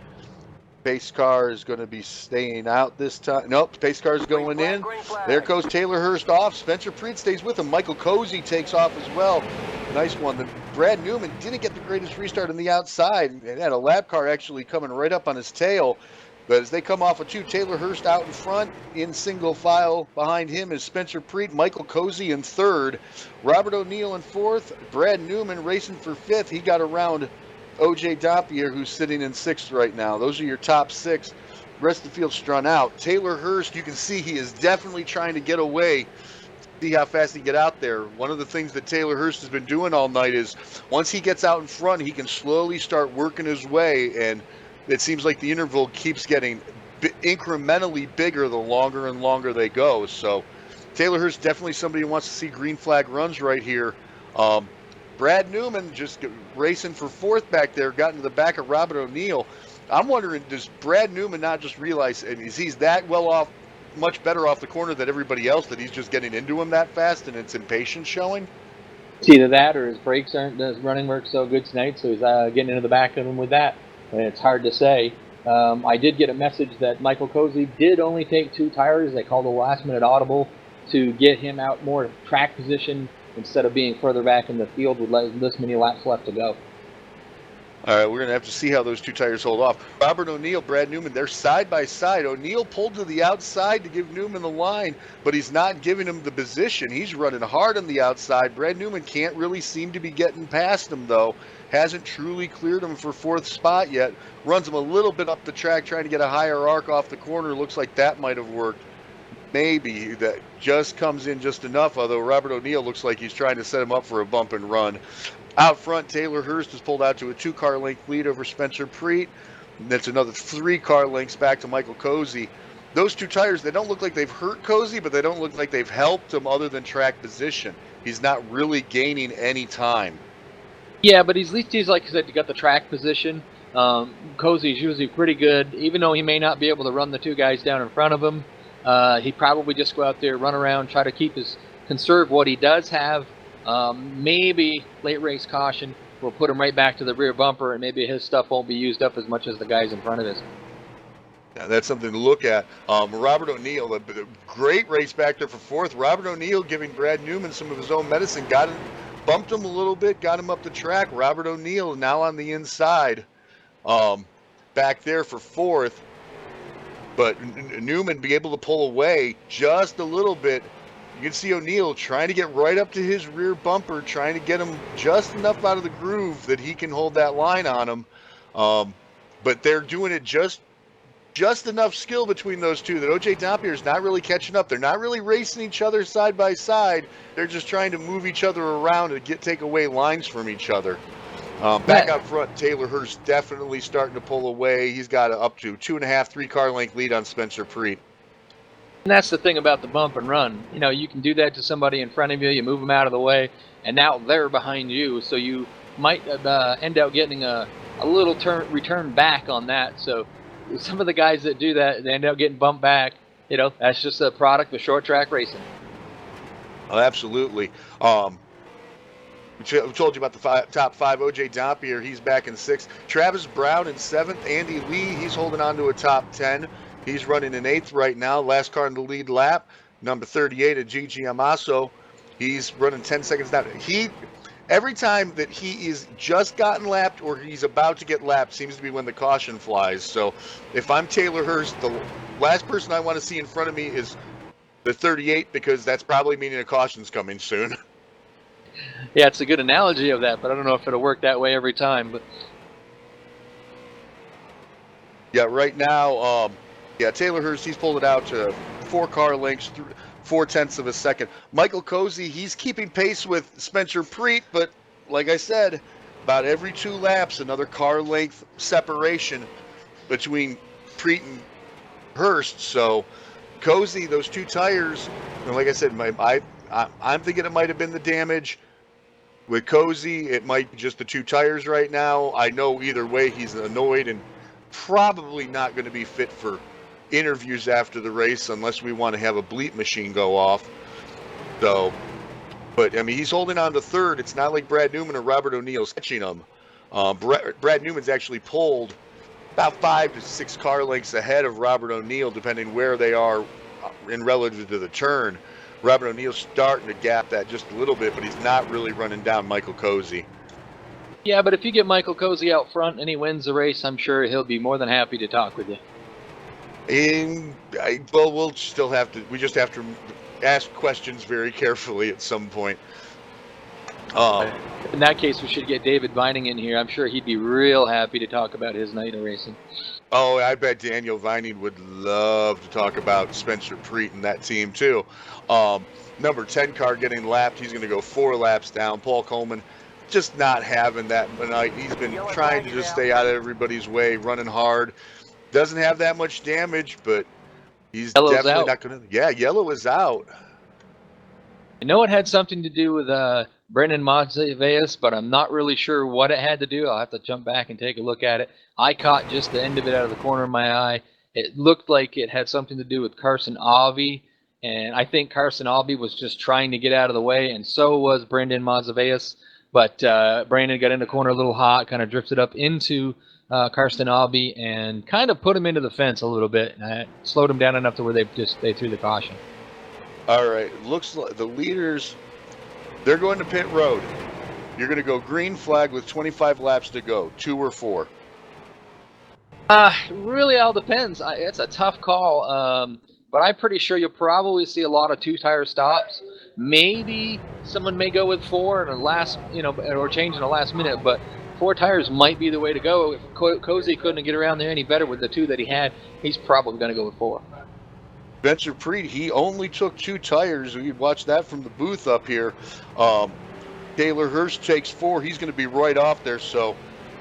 Pace car is going to be staying out this time. Nope, pace car is going in. There goes Taylor Hurst off. Spencer Preet stays with him. Michael Cozy takes off as well. Nice one. Then Brad Newman didn't get the greatest restart on the outside, and had a lap car actually coming right up on his tail. But as they come off of 2, Taylor Hurst out in front, in single file. Behind him is Spencer Preet, Michael Cozy in 3rd, Robert O'Neill in 4th, Brad Newman racing for 5th. He got around O.J. Dampier, who's sitting in 6th right now. Those are your top 6. The rest of the field's strung out. Taylor Hurst, you can see he is definitely trying to get away. See how fast he can get out there. One of the things that Taylor Hurst has been doing all night is once he gets out in front, he can slowly start working his way, and it seems like the interval keeps getting incrementally bigger the longer and longer they go. So Taylor Hurst definitely somebody who wants to see green flag runs right here. Brad Newman just racing for 4th back there, got into the back of Robert O'Neill. I'm wondering, does Brad Newman not just realize, and he's that well off, much better off the corner than everybody else, that he's just getting into him that fast and it's impatience showing? It's either that or his brakes his running work so good tonight, so he's getting into the back of him with that. And it's hard to say. I did get a message that Michael Cozy did only take 2 tires. They called a last-minute audible to get him out more track position instead of being further back in the field with this many laps left to go. All right, we're going to have to see how those 2 tires hold off. Robert O'Neill, Brad Newman, they're side by side. O'Neill pulled to the outside to give Newman the line, but he's not giving him the position. He's running hard on the outside. Brad Newman can't really seem to be getting past him, though. Hasn't truly cleared him for 4th spot yet. Runs him a little bit up the track, trying to get a higher arc off the corner. Looks like that might have worked. Maybe that just comes in just enough, although Robert O'Neill looks like he's trying to set him up for a bump and run. Out front, Taylor Hurst has pulled out to a 2-car length lead over Spencer Preet. That's another 3-car lengths back to Michael Cozy. Those 2 tires, they don't look like they've hurt Cozy, but they don't look like they've helped him other than track position. He's not really gaining any time. Yeah, but at least he's, like you said, got the track position. Cozy's usually pretty good, even though he may not be able to run the 2 guys down in front of him. He probably just go out there, run around, try to conserve what he does have. Maybe late race caution will put him right back to the rear bumper, and maybe his stuff won't be used up as much as the guys in front of his. Yeah, that's something to look at. Robert O'Neill, a great race back there for 4th. Robert O'Neill giving Brad Newman some of his own medicine, bumped him a little bit, got him up the track. Robert O'Neill now on the inside, back there for 4th. But Newman be able to pull away just a little bit. You can see O'Neill trying to get right up to his rear bumper, trying to get him just enough out of the groove that he can hold that line on him. But they're doing it just enough skill between those 2 that O.J. Dampier is not really catching up. They're not really racing each other side by side. They're just trying to move each other around and take away lines from each other. Back out front, Taylor Hurst definitely starting to pull away. He's got up to 2.5, 3-car length lead on Spencer Preet. And that's the thing about the bump and run. You can do that to somebody in front of you, you move them out of the way, and now they're behind you, so you might end up getting a little return back on that. So some of the guys that do that, they end up getting bumped back. That's just a product of short track racing. Oh, absolutely. We told you about the top 5. O.J. Dampier, he's back in 6th. Travis Brown in 7th. Andy Lee, he's holding on to a top 10. He's running in 8th right now. Last car in the lead lap, number 38 at Gigi Amaso. He's running 10 seconds down. Every time that he is just gotten lapped or he's about to get lapped seems to be when the caution flies. So if I'm Taylor Hurst, the last person I want to see in front of me is the 38, because that's probably meaning a caution's coming soon. Yeah, it's a good analogy of that, but I don't know if it'll work that way every time. But yeah, right now, Taylor Hurst, he's pulled it out to 4 car lengths, 4/10 of a second. Michael Cozy, he's keeping pace with Spencer Preet, but like I said, about every 2 laps, another car length separation between Preet and Hurst. So Cozy, those 2 tires, and like I said, I'm thinking it might have been the damage. With Cozy, it might be just the 2 tires right now. I know either way he's annoyed and probably not going to be fit for interviews after the race unless we want to have a bleep machine go off. So, but I mean, he's holding on to 3rd. It's not like Brad Newman or Robert O'Neill's catching him. Brad Newman's actually pulled about 5 to 6 car lengths ahead of Robert O'Neill, depending where they are in relative to the turn. Robert O'Neill's starting to gap that just a little bit, but he's not really running down Michael Cozy. yeah, but if you get Michael Cozy out front and he wins the race, I'm sure he'll be more than happy to talk with you. We'll still have to. We just have to ask questions very carefully at some point. In that case, we should get David Vining in here. I'm sure he'd be real happy to talk about his night of racing. Oh, I bet Daniel Vining would love to talk about Spencer Preet and that team too. Number 10 car getting lapped. He's going to go 4 laps down. Paul Coleman just not having that night. He's been trying to just stay out of everybody's way, running hard. Doesn't have that much damage, but he's Yellow's definitely out. not going to. Yeah, Yellow is out. I know it had something to do with Brendan Montsevious, but I'm not really sure what it had to do. I'll have to jump back and take a look at it. I caught just the end of it out of the corner of my eye. It looked like it had something to do with Carson Avi, and I think Carson Avi was just trying to get out of the way, and so was Brendan Montsevious. But Brandon got in the corner a little hot, kind of drifted up into Carson Avi, and kind of put him into the fence a little bit. And slowed him down enough to where they threw the caution. All right, looks like the leaders, they're going to pit road. You're going to go green flag with 25 laps to go, 2 or 4. Really all depends. It's a tough call, but I'm pretty sure you'll probably see a lot of 2-tire stops. Maybe someone may go with 4 in the last, or change in the last minute, but 4 tires might be the way to go. If Cozy couldn't get around there any better with the 2 that he had, he's probably going to go with 4. Spencer Preet, he only took 2 tires. We could watch that from the booth up here. Taylor Hurst takes 4. He's going to be right off there. So,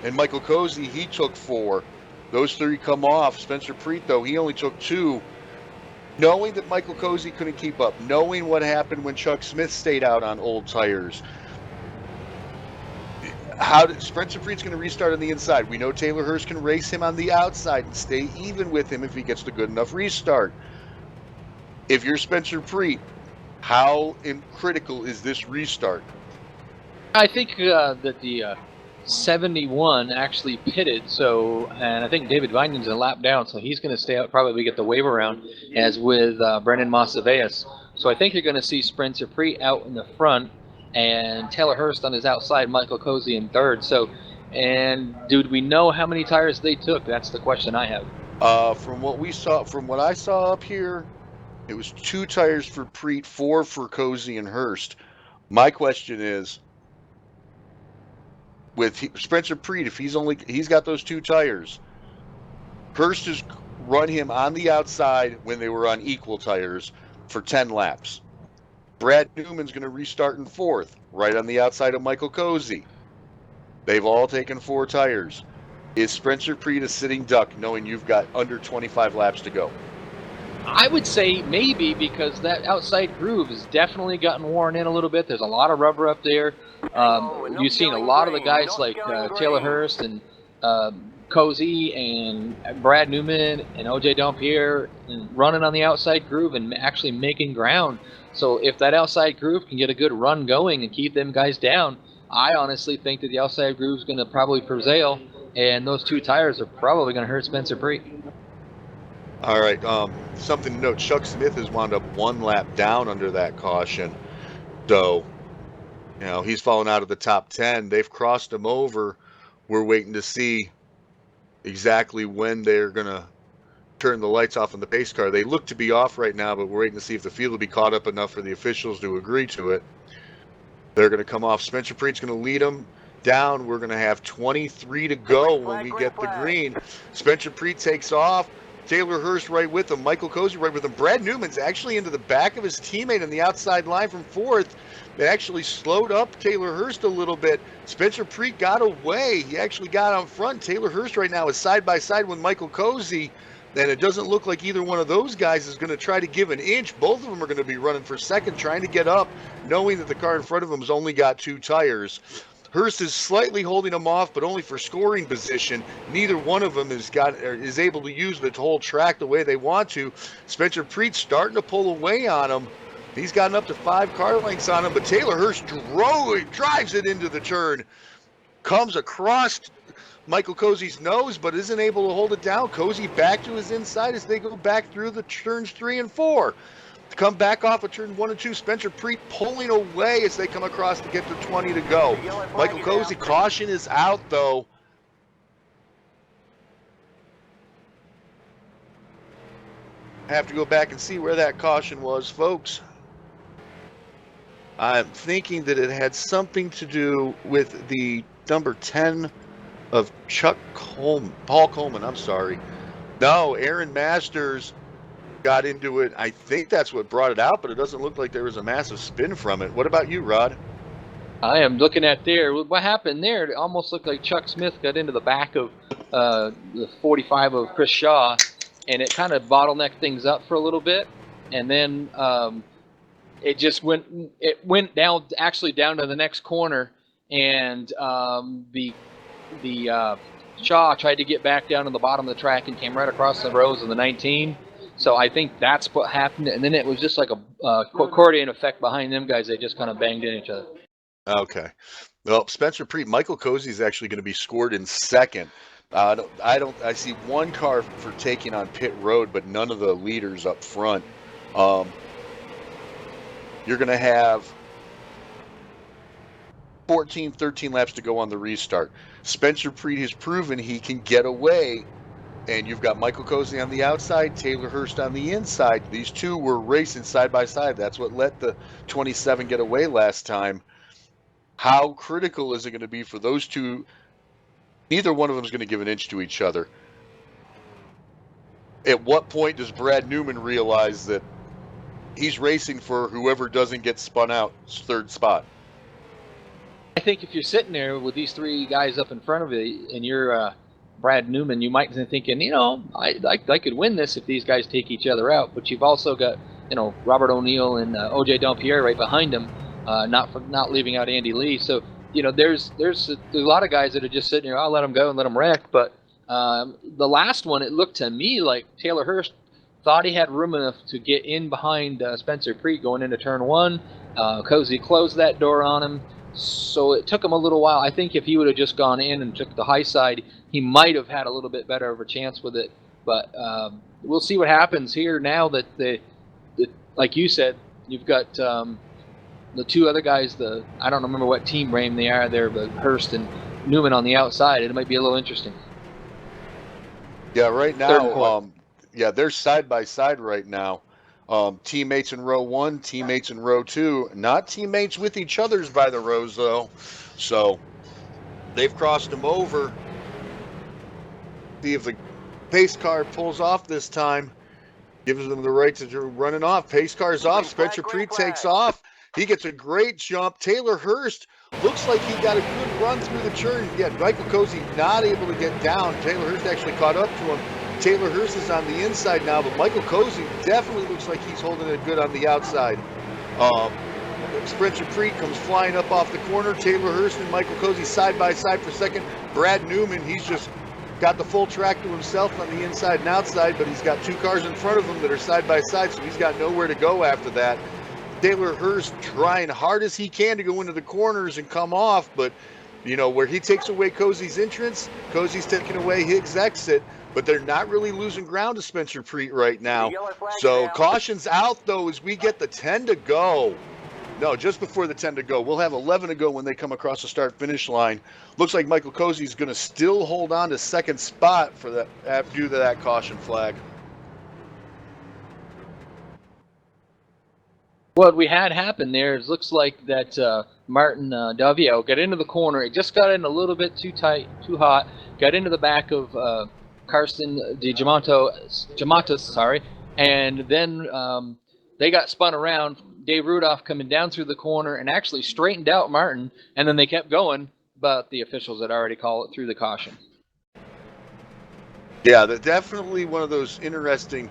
and Michael Cozy, he took 4. Those 3 come off. Spencer Preet, though, he only took 2. Knowing that Michael Cozy couldn't keep up, knowing what happened when Chuck Smith stayed out on old tires, Spencer Preet's going to restart on the inside. We know Taylor Hurst can race him on the outside and stay even with him if he gets the good enough restart. If you're Spencer Preet, how critical is this restart? I think that the 71 actually pitted, and I think David Vining's a lap down, so he's going to stay out, probably get the wave around, as with Brendan Montsevious. So I think you're going to see Spencer Preet out in the front, and Taylor Hurst on his outside, Michael Cozy in 3rd. So, and do we know how many tires they took? That's the question I have. From what I saw up here, it was 2 tires for Preet, 4 for Cozy and Hurst. My question is, with Spencer Preet, if he's got those 2 tires, Hurst has run him on the outside when they were on equal tires for 10 laps. Brad Newman's going to restart in 4th, right on the outside of Michael Cozy. They've all taken 4 tires. Is Spencer Preet a sitting duck knowing you've got under 25 laps to go? I would say maybe, because that outside groove has definitely gotten worn in a little bit. There's a lot of rubber up there. You've seen a lot of the guys like Taylor Hurst and Cozy and Brad Newman and OJ Dampierre running on the outside groove and actually making ground. So if that outside groove can get a good run going and keep them guys down, I honestly think that the outside groove is going to probably prevail, and those 2 tires are probably going to hurt Spencer Preet. All right, something to note, Chuck Smith has wound up 1 lap down under that caution. So, he's fallen out of the top 10. They've crossed him over. We're waiting to see exactly when they're going to turn the lights off on the pace car. They look to be off right now, but we're waiting to see if the field will be caught up enough for the officials to agree to it. They're going to come off. Spencer Preet's going to lead them down. We're going to have 23 to go when we get the green. Spencer Preet takes off. Taylor Hurst right with him. Michael Cozy right with him. Brad Newman's actually into the back of his teammate on the outside line from fourth. They actually slowed up Taylor Hurst a little bit. Spencer Preet got away. He actually got out front. Taylor Hurst right now is side by side with Michael Cozy. And it doesn't look like either one of those guys is going to try to give an inch. Both of them are going to be running for second, trying to get up, knowing that the car in front of them has only got 2 tires. Hurst is slightly holding them off, but only for scoring position. Neither one of them is able to use the whole track the way they want to. Spencer Preet starting to pull away on him. He's gotten up to 5 car lengths on him, but Taylor Hurst drives it into the turn. Comes across Michael Cozy's nose, but isn't able to hold it down. Cozy back to his inside as they go back through the turns 3 and 4. To come back off of turn 1 and 2, Spencer Preet pulling away as they come across to get to 20 to go. Michael Cozy, caution is out though. Have to go back and see where that caution was, folks. I'm thinking that it had something to do with the number 10 of Paul Coleman, I'm sorry. No, Aaron Masters got into it. I think that's what brought it out, but it doesn't look like there was a massive spin from it. What about you, Rod? I am looking at there. What happened there? It almost looked like Chuck Smith got into the back of the 45 of Chris Shaw, and it kind of bottlenecked things up for a little bit, and then it just went down, actually down to the next corner, and the Shaw tried to get back down to the bottom of the track and came right across the rows of the 19. So I think that's what happened, and then it was just like a accordion effect behind them guys. They just kind of banged in each other. Okay. Well, Spencer Preet, Michael Cozy is actually going to be scored in second. I see one car for taking on pit road, but none of the leaders up front. You're going to have 13 laps to go on the restart. Spencer Preet has proven he can get away, and you've got Michael Cozy on the outside, Taylor Hurst on the inside. These two were racing side by side. That's what let the 27 get away last time. How critical is it going to be for those two? Neither one of them is going to give an inch to each other. At what point does Brad Newman realize that he's racing for whoever doesn't get spun out third spot? I think if you're sitting there with these 3 guys up in front of you and you're Brad Newman, you might be thinking, I could win this if these guys take each other out. But you've also got, Robert O'Neill and OJ Dampierre right behind him, not leaving out Andy Lee. So, there's a lot of guys that are just sitting there. I'll let them go and let them wreck. But the last one, it looked to me like Taylor Hurst thought he had room enough to get in behind Spencer Preet going into turn 1. Cozy closed that door on him. So it took him a little while. I think if he would have just gone in and took the high side, he might have had a little bit better of a chance with it. But we'll see what happens here now that like you said, you've got the 2 other guys. I don't remember what team name they are there, but Hurst and Newman on the outside. It might be a little interesting. Yeah, right now, they're side by side right now. Teammates in row 1, teammates in row 2, not teammates with each other's by the rows though. So they've crossed them over. See if the pace car pulls off this time. Gives them the right to run it off. Pace car's off. Spencer Preet takes off. He gets a great jump. Taylor Hurst looks like he got a good run through the turn. Yeah, Michael Cozy not able to get down. Taylor Hurst actually caught up to him. Taylor Hurst is on the inside now, but Michael Cozy definitely looks like he's holding it good on the outside. Spencer Preet comes flying up off the corner. Taylor Hurst and Michael Cozy side by side for second. Brad Newman, he's just got the full track to himself on the inside and outside, but he's got 2 cars in front of him that are side by side, so he's got nowhere to go after that. Taylor Hurst trying hard as he can to go into the corners and come off, but where he takes away Cozy's entrance, Cozy's taking away his exit, but they're not really losing ground to Spencer Preet right now. So caution's out though as we get the 10 to go. No, just before the 10 to go. We'll have 11 to go when they come across the start-finish line. Looks like Michael Cozy's going to still hold on to second spot for that due to that caution flag. What we had happen there is looks like that Martin Davio got into the corner. It just got in a little bit too tight, too hot. Got into the back of Carsten Di Giamatis, sorry, and then they got spun around. Dave Rudolph coming down through the corner and actually straightened out Martin, and then they kept going, but the officials had already called it through the caution. Yeah, that's definitely one of those interesting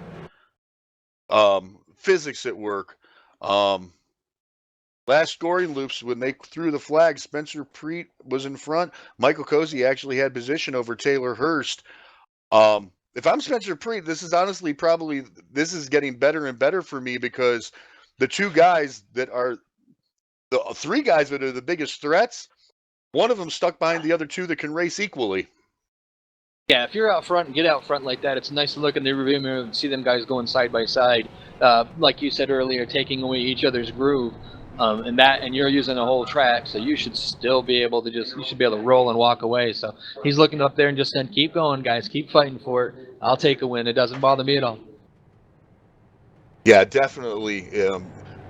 physics at work. Last scoring loops, when they threw the flag, Spencer Preet was in front. Michael Cozy actually had position over Taylor Hurst. If I'm Spencer Preet, this is honestly this is getting better and better for me, because the three guys that are the biggest threats, one of them stuck behind the other two that can race equally. Yeah, if you're out front and get out front like that, it's nice to look in the rearview mirror and see them guys going side by side. Like you said earlier, taking away each other's groove, and you're using the whole track, so you should still be able to roll and walk away. So he's looking up there and just saying, "Keep going, guys, keep fighting for it. I'll take a win. It doesn't bother me at all." Yeah, definitely.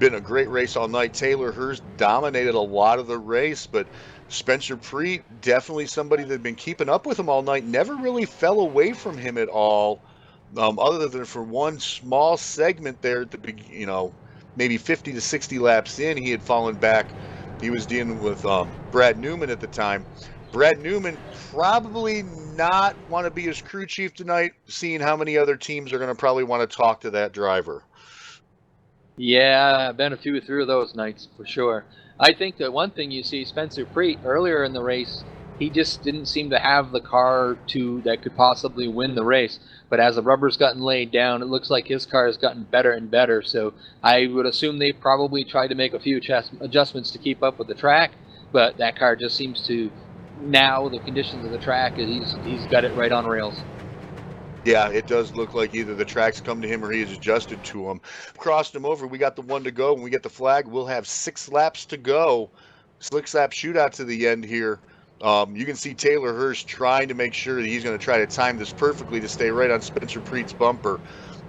Been a great race all night. Taylor Hurst dominated a lot of the race, but Spencer Preet, definitely somebody that had been keeping up with him all night, never really fell away from him at all, other than for one small segment there at the beginning, maybe 50 to 60 laps in, he had fallen back. He was dealing with Brad Newman at the time. Brad Newman probably not want to be his crew chief tonight, seeing how many other teams are going to probably want to talk to that driver. Yeah, I've been a few through those nights for sure. I think that one thing you see, Spencer Preet earlier in the race, he just didn't seem to have the car that could possibly win the race. But as the rubber's gotten laid down, it looks like his car has gotten better and better. So I would assume they probably tried to make a few adjustments to keep up with the track. But that car just seems to, now the conditions of the track, he's got it right on rails. Yeah, it does look like either the track's come to him or he has adjusted to him. Crossed him over. We got the 1 to go. When we get the flag, we'll have 6 laps to go. 6 lap shootout to the end here. You can see Taylor Hurst trying to make sure that he's going to try to time this perfectly to stay right on Spencer Preet's bumper.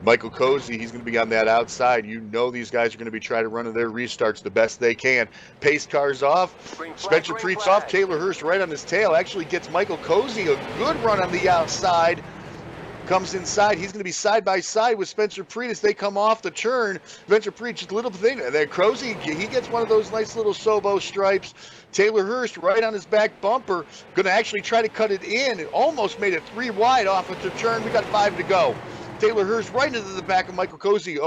Michael Cozy, he's going to be on that outside. These guys are going to be trying to run their restarts the best they can. Pace cars off. Spencer Preet's off. Taylor Hurst right on his tail. Actually gets Michael Cozy a good run on the outside. Comes inside. He's going to be side by side with Spencer Preet as they come off the turn. Spencer Preet, just a little thing. And then Cozy, he gets one of those nice little SOBO stripes. Taylor Hurst right on his back bumper. Going to actually try to cut it in. It almost made it 3 wide off of the turn. We got 5 to go. Taylor Hurst right into the back of Michael Cozy.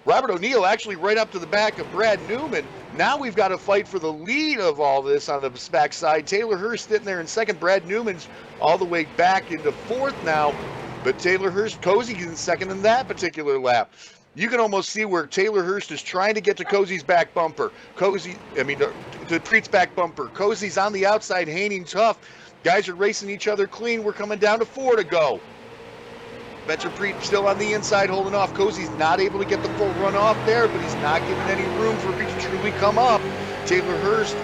Robert O'Neill actually right up to the back of Brad Newman. Now we've got to fight for the lead of all this on the backside. Taylor Hurst sitting there in second. Brad Newman's all the way back into 4th now. But Taylor Hurst, Cozy is in second in that particular lap. You can almost see where Taylor Hurst is trying to get to Cozy's back bumper. To Preet's back bumper. Cozy's on the outside, hanging tough. Guys are racing each other clean. We're coming down to 4 to go. Spencer Preet still on the inside holding off. Cozy's not able to get the full run off there, but he's not giving any room for Preet to truly come up. Taylor Hurst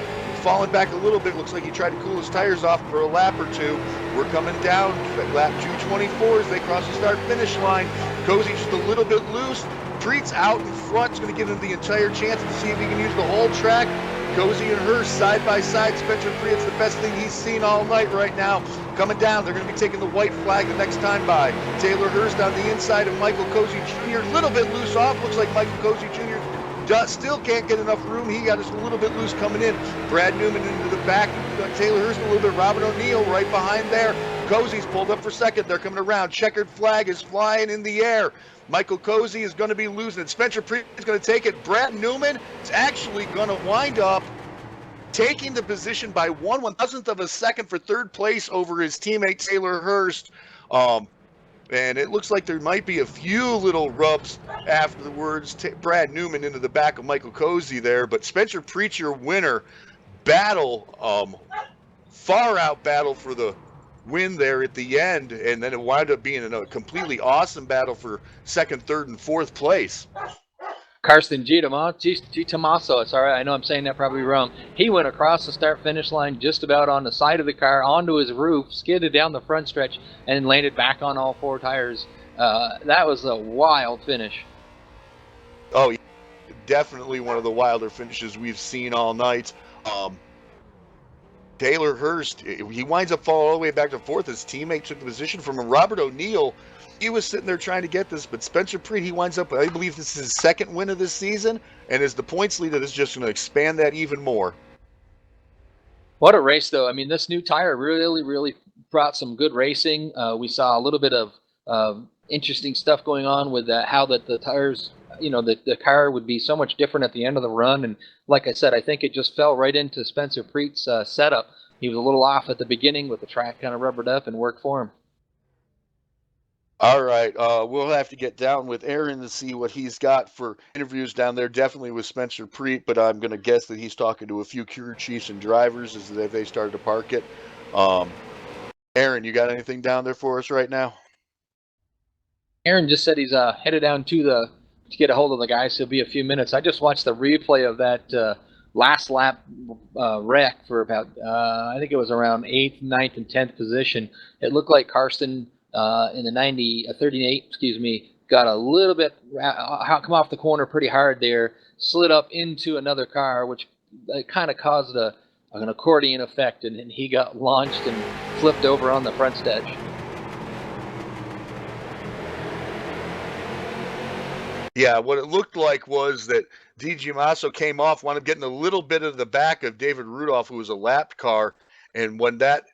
falling back a little bit. Looks like he tried to cool his tires off for a lap or two. We're coming down at lap 224 as they cross the start-finish line. Cozy just a little bit loose. Preet's out in front. It's going to give him the entire chance to see if he can use the whole track. Cozy and Hurst side by side. Spencer Preet's the best thing he's seen all night right now. Coming down, they're going to be taking the white flag the next time by. Taylor Hurst on the inside of Michael Cozy Jr. A little bit loose off. Looks like Michael Cozy Jr. still can't get enough room. He got us a little bit loose coming in. Brad Newman into the back. Taylor Hurst a little bit. Robert O'Neill right behind there. Cozy's pulled up for second. They're coming around. Checkered flag is flying in the air. Michael Cozy is going to be losing it. Spencer Preet is going to take it. Brad Newman is actually going to wind up taking the position by 1/1000th of a second for 3rd place over his teammate Taylor Hurst. And it looks like there might be a few little rubs afterwards. Brad Newman into the back of Michael Cozy there. But Spencer Preet, your winner, far out battle for the win there at the end. And then it wound up being a completely awesome battle for 2nd, 3rd, and 4th place. Karsten Gitamaso, sorry, I know I'm saying that probably wrong. He went across the start-finish line just about on the side of the car, onto his roof, skidded down the front stretch, and landed back on all four tires. That was a wild finish. Oh, definitely one of the wilder finishes we've seen all night. Taylor Hurst, he winds up falling all the way back to fourth. His teammate took the position from him. Robert O'Neill, he was sitting there trying to get this, but Spencer Preet, he winds up, I believe this is his second win of this season, and as the points leader, this is just going to expand that even more. What a race, though. I mean, this new tire really brought some good racing. We saw a little bit of interesting stuff going on with how the tires, the car would be so much different at the end of the run. And like I said, I think it just fell right into Spencer Preet's setup. He was a little off at the beginning, with the track kind of rubbered up and worked for him. All right, we'll have to get down with Aaron to see what he's got for interviews down there. Definitely with Spencer Preet, but I'm going to guess that he's talking to a few crew chiefs and drivers as they started to park it. Aaron, you got anything down there for us right now? Aaron just said he's headed down to get a hold of the guys. He'll be a few minutes. I just watched the replay of that last lap wreck for about I think it was around 8th, 9th, and 10th position. It looked like Karsten in the 38, got a little bit come off the corner pretty hard there, slid up into another car, which kind of caused an accordion effect, and he got launched and flipped over on the front stretch. Yeah, what it looked like was that DiGiamasso came off, wound up getting a little bit of the back of David Rudolph, who was a lapped car, and when that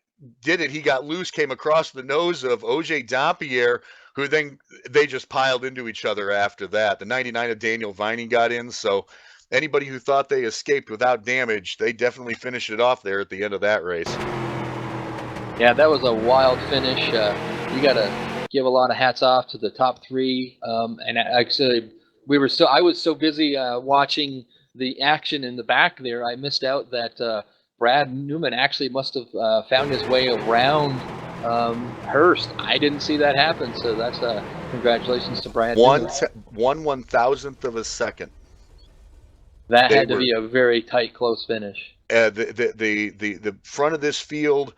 did it, he got loose, came across the nose of OJ Dampierre, who then they just piled into each other after that. The 99 of Daniel Vining got in, so anybody who thought they escaped without damage, they definitely finished it off there at the end of that race. Yeah, that was a wild finish. You got to give a lot of hats off to the top three. And actually, I was so busy watching the action in the back there, I missed out that Brad Newman actually must have found his way around Hurst. I didn't see that happen, so that's congratulations to Brad Newman. 1/1000th of a second. That had to be a very tight, close finish. The front of this field,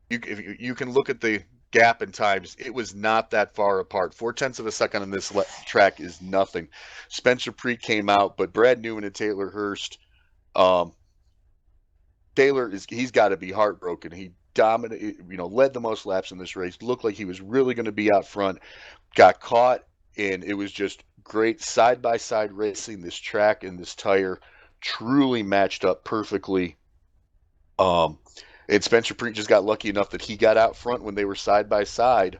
you can look at the gap in times. It was not that far apart. 0.4 of a second on this track is nothing. Spencer Preet came out, but Brad Newman and Taylor Hurst, he's got to be heartbroken. He dominated, led the most laps in this race. Looked like he was really going to be out front. Got caught, and it was just great side-by-side racing. This track and this tire truly matched up perfectly. And Spencer Preet just got lucky enough that he got out front when they were side by side.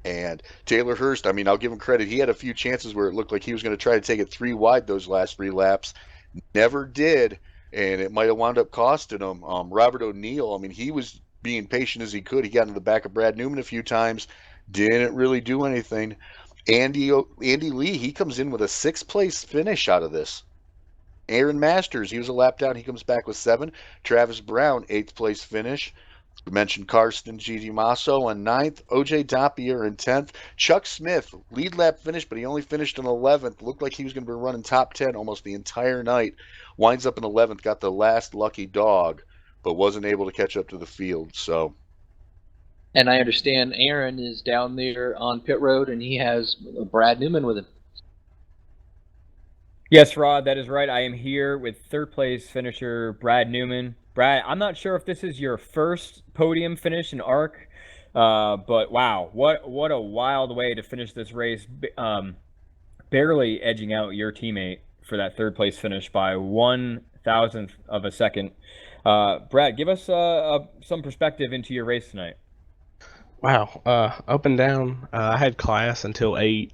And Taylor Hurst, I'll give him credit. He had a few chances where it looked like he was going to try to take it 3 wide those last 3 laps. Never did, and it might have wound up costing him. Robert O'Neill, he was being patient as he could. He got into the back of Brad Newman a few times, didn't really do anything. Andy Lee, he comes in with a 6th place finish out of this. Aaron Masters, he was a lap down. He comes back with 7. Travis Brown, 8th place finish. We mentioned Karsten Gitamasso on 9th. OJ Dampierre in 10th. Chuck Smith, lead lap finish, but he only finished in 11th. Looked like he was going to be running top 10 almost the entire night. Winds up in 11th, got the last lucky dog, but wasn't able to catch up to the field. So. And I understand Aaron is down there on pit road, and he has Brad Newman with him. Yes, Rod, that is right. I am here with 3rd place finisher Brad Newman. Brad, I'm not sure if this is your first podium finish in ARC, but wow, what a wild way to finish this race, barely edging out your teammate for that 3rd place finish by 1/1000th of a second. Brad, give us some perspective into your race tonight. Wow, up and down. I had class until 8.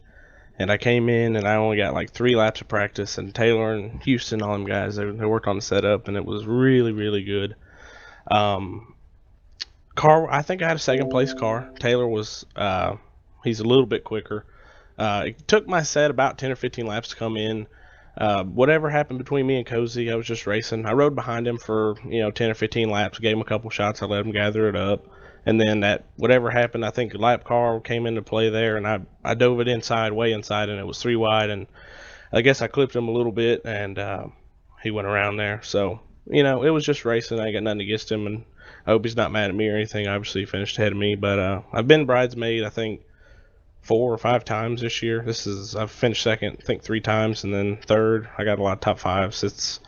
And I came in and I only got like 3 laps of practice, and Taylor and Houston, all them guys, they worked on the setup, and it was really, really good. Car, I think I had a 2nd place car. Taylor was, he's a little bit quicker. It took my set about 10 or 15 laps to come in. Whatever happened between me and Cozy, I was just racing. I rode behind him for 10 or 15 laps, gave him a couple shots, I let him gather it up, And then that whatever happened, I think a lap car came into play there, and I dove it inside, way inside, and it was 3 wide, and I guess I clipped him a little bit, and he went around there. So it was just racing. I got nothing against him, and I hope he's not mad at me or anything. Obviously, he finished ahead of me, but I've been bridesmaid, I think 4 or 5 times this year. I've finished second, I think 3 times, and then third. I got a lot of top fives.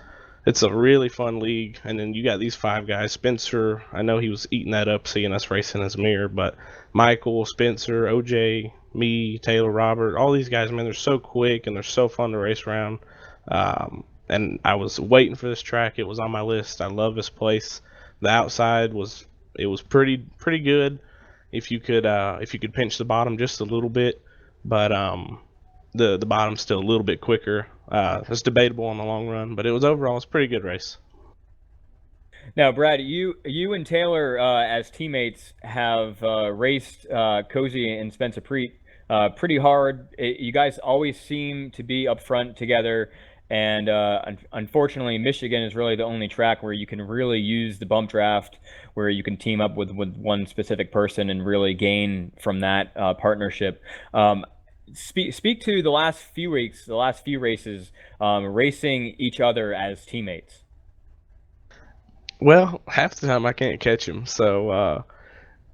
It's a really fun league, and then you got these 5 guys. Spencer, I know he was eating that up, seeing us racing his mirror, but Michael, Spencer, OJ, me, Taylor, Robert, all these guys, man, they're so quick and they're so fun to race around. And I was waiting for this track. It was on my list. I love this place. The outside was pretty good if you could pinch the bottom just a little bit, but the bottom's still a little bit quicker. It's debatable in the long run, but it's a pretty good race. Now, Brad, you and Taylor as teammates have raced Cozy and Spencer Preet pretty hard. You guys always seem to be up front together, and unfortunately, Michigan is really the only track where you can really use the bump draft, where you can team up with one specific person and really gain from that partnership. Speak to the last few weeks, the last few races, racing each other as teammates. Well, half the time I can't catch him, so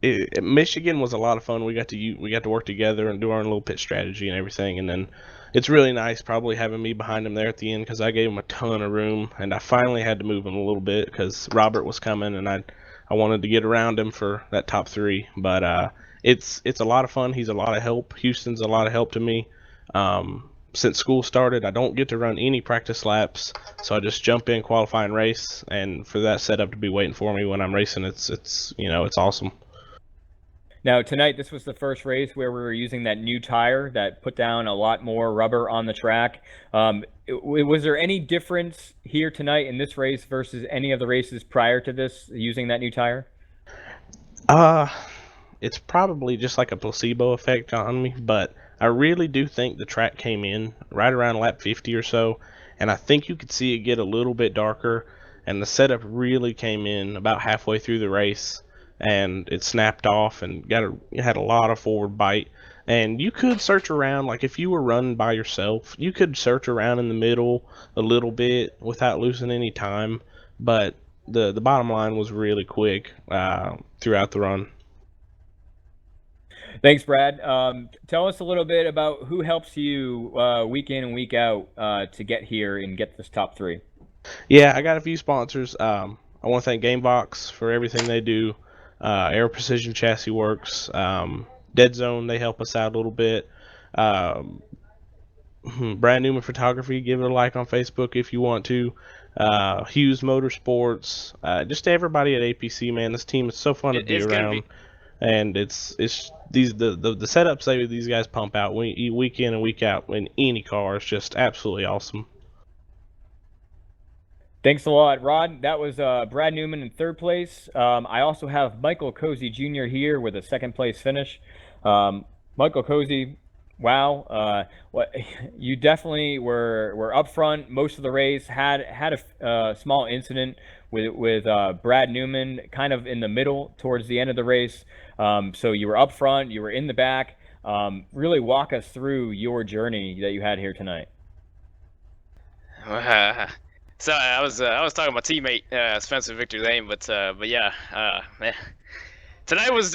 Michigan was a lot of fun. We got to work together and do our own little pit strategy and everything, and then it's really nice probably having me behind him there at the end because I gave him a ton of room, and I finally had to move him a little bit because Robert was coming, and I wanted to get around him for that top 3. But it's a lot of fun. He's a lot of help. Houston's a lot of help to me. Since school started, I don't get to run any practice laps, so I just jump in, qualify, and race. And for that setup to be waiting for me when I'm racing, it's awesome. Now, tonight, this was the first race where we were using that new tire that put down a lot more rubber on the track. Was there any difference here tonight in this race versus any of the races prior to this using that new tire? It's probably just like a placebo effect on me, but I really do think the track came in right around lap 50 or so, and I think you could see it get a little bit darker, and the setup really came in about halfway through the race, and it snapped off and it had a lot of forward bite. And you could search around, like if you were running by yourself, you could search around in the middle a little bit without losing any time, but the bottom line was really quick throughout the run. Thanks, Brad. Tell us a little bit about who helps you week in and week out to get here and get this top 3. Yeah, I got a few sponsors. I want to thank GameBox for everything they do. Air Precision Chassis Works, Dead Zone, they help us out a little bit. Brad Newman Photography, give it a like on Facebook if you want to. Hughes Motorsports, just everybody at APC, man. This team is so fun to be around. And it's the setups these guys pump out week in and week out in any car is just absolutely awesome. Thanks a lot, Rod. That was Brad Newman in 3rd place. I also have Michael Cozy Jr. here with a 2nd place finish. Michael Cozy, wow, you definitely were up front most of the race. Had a small incident with Brad Newman kind of in the middle towards the end of the race. So you were up front, you were in the back. Really walk us through your journey that you had here tonight. So I was talking to my teammate Spencer Victor Lane, but yeah, man. Tonight was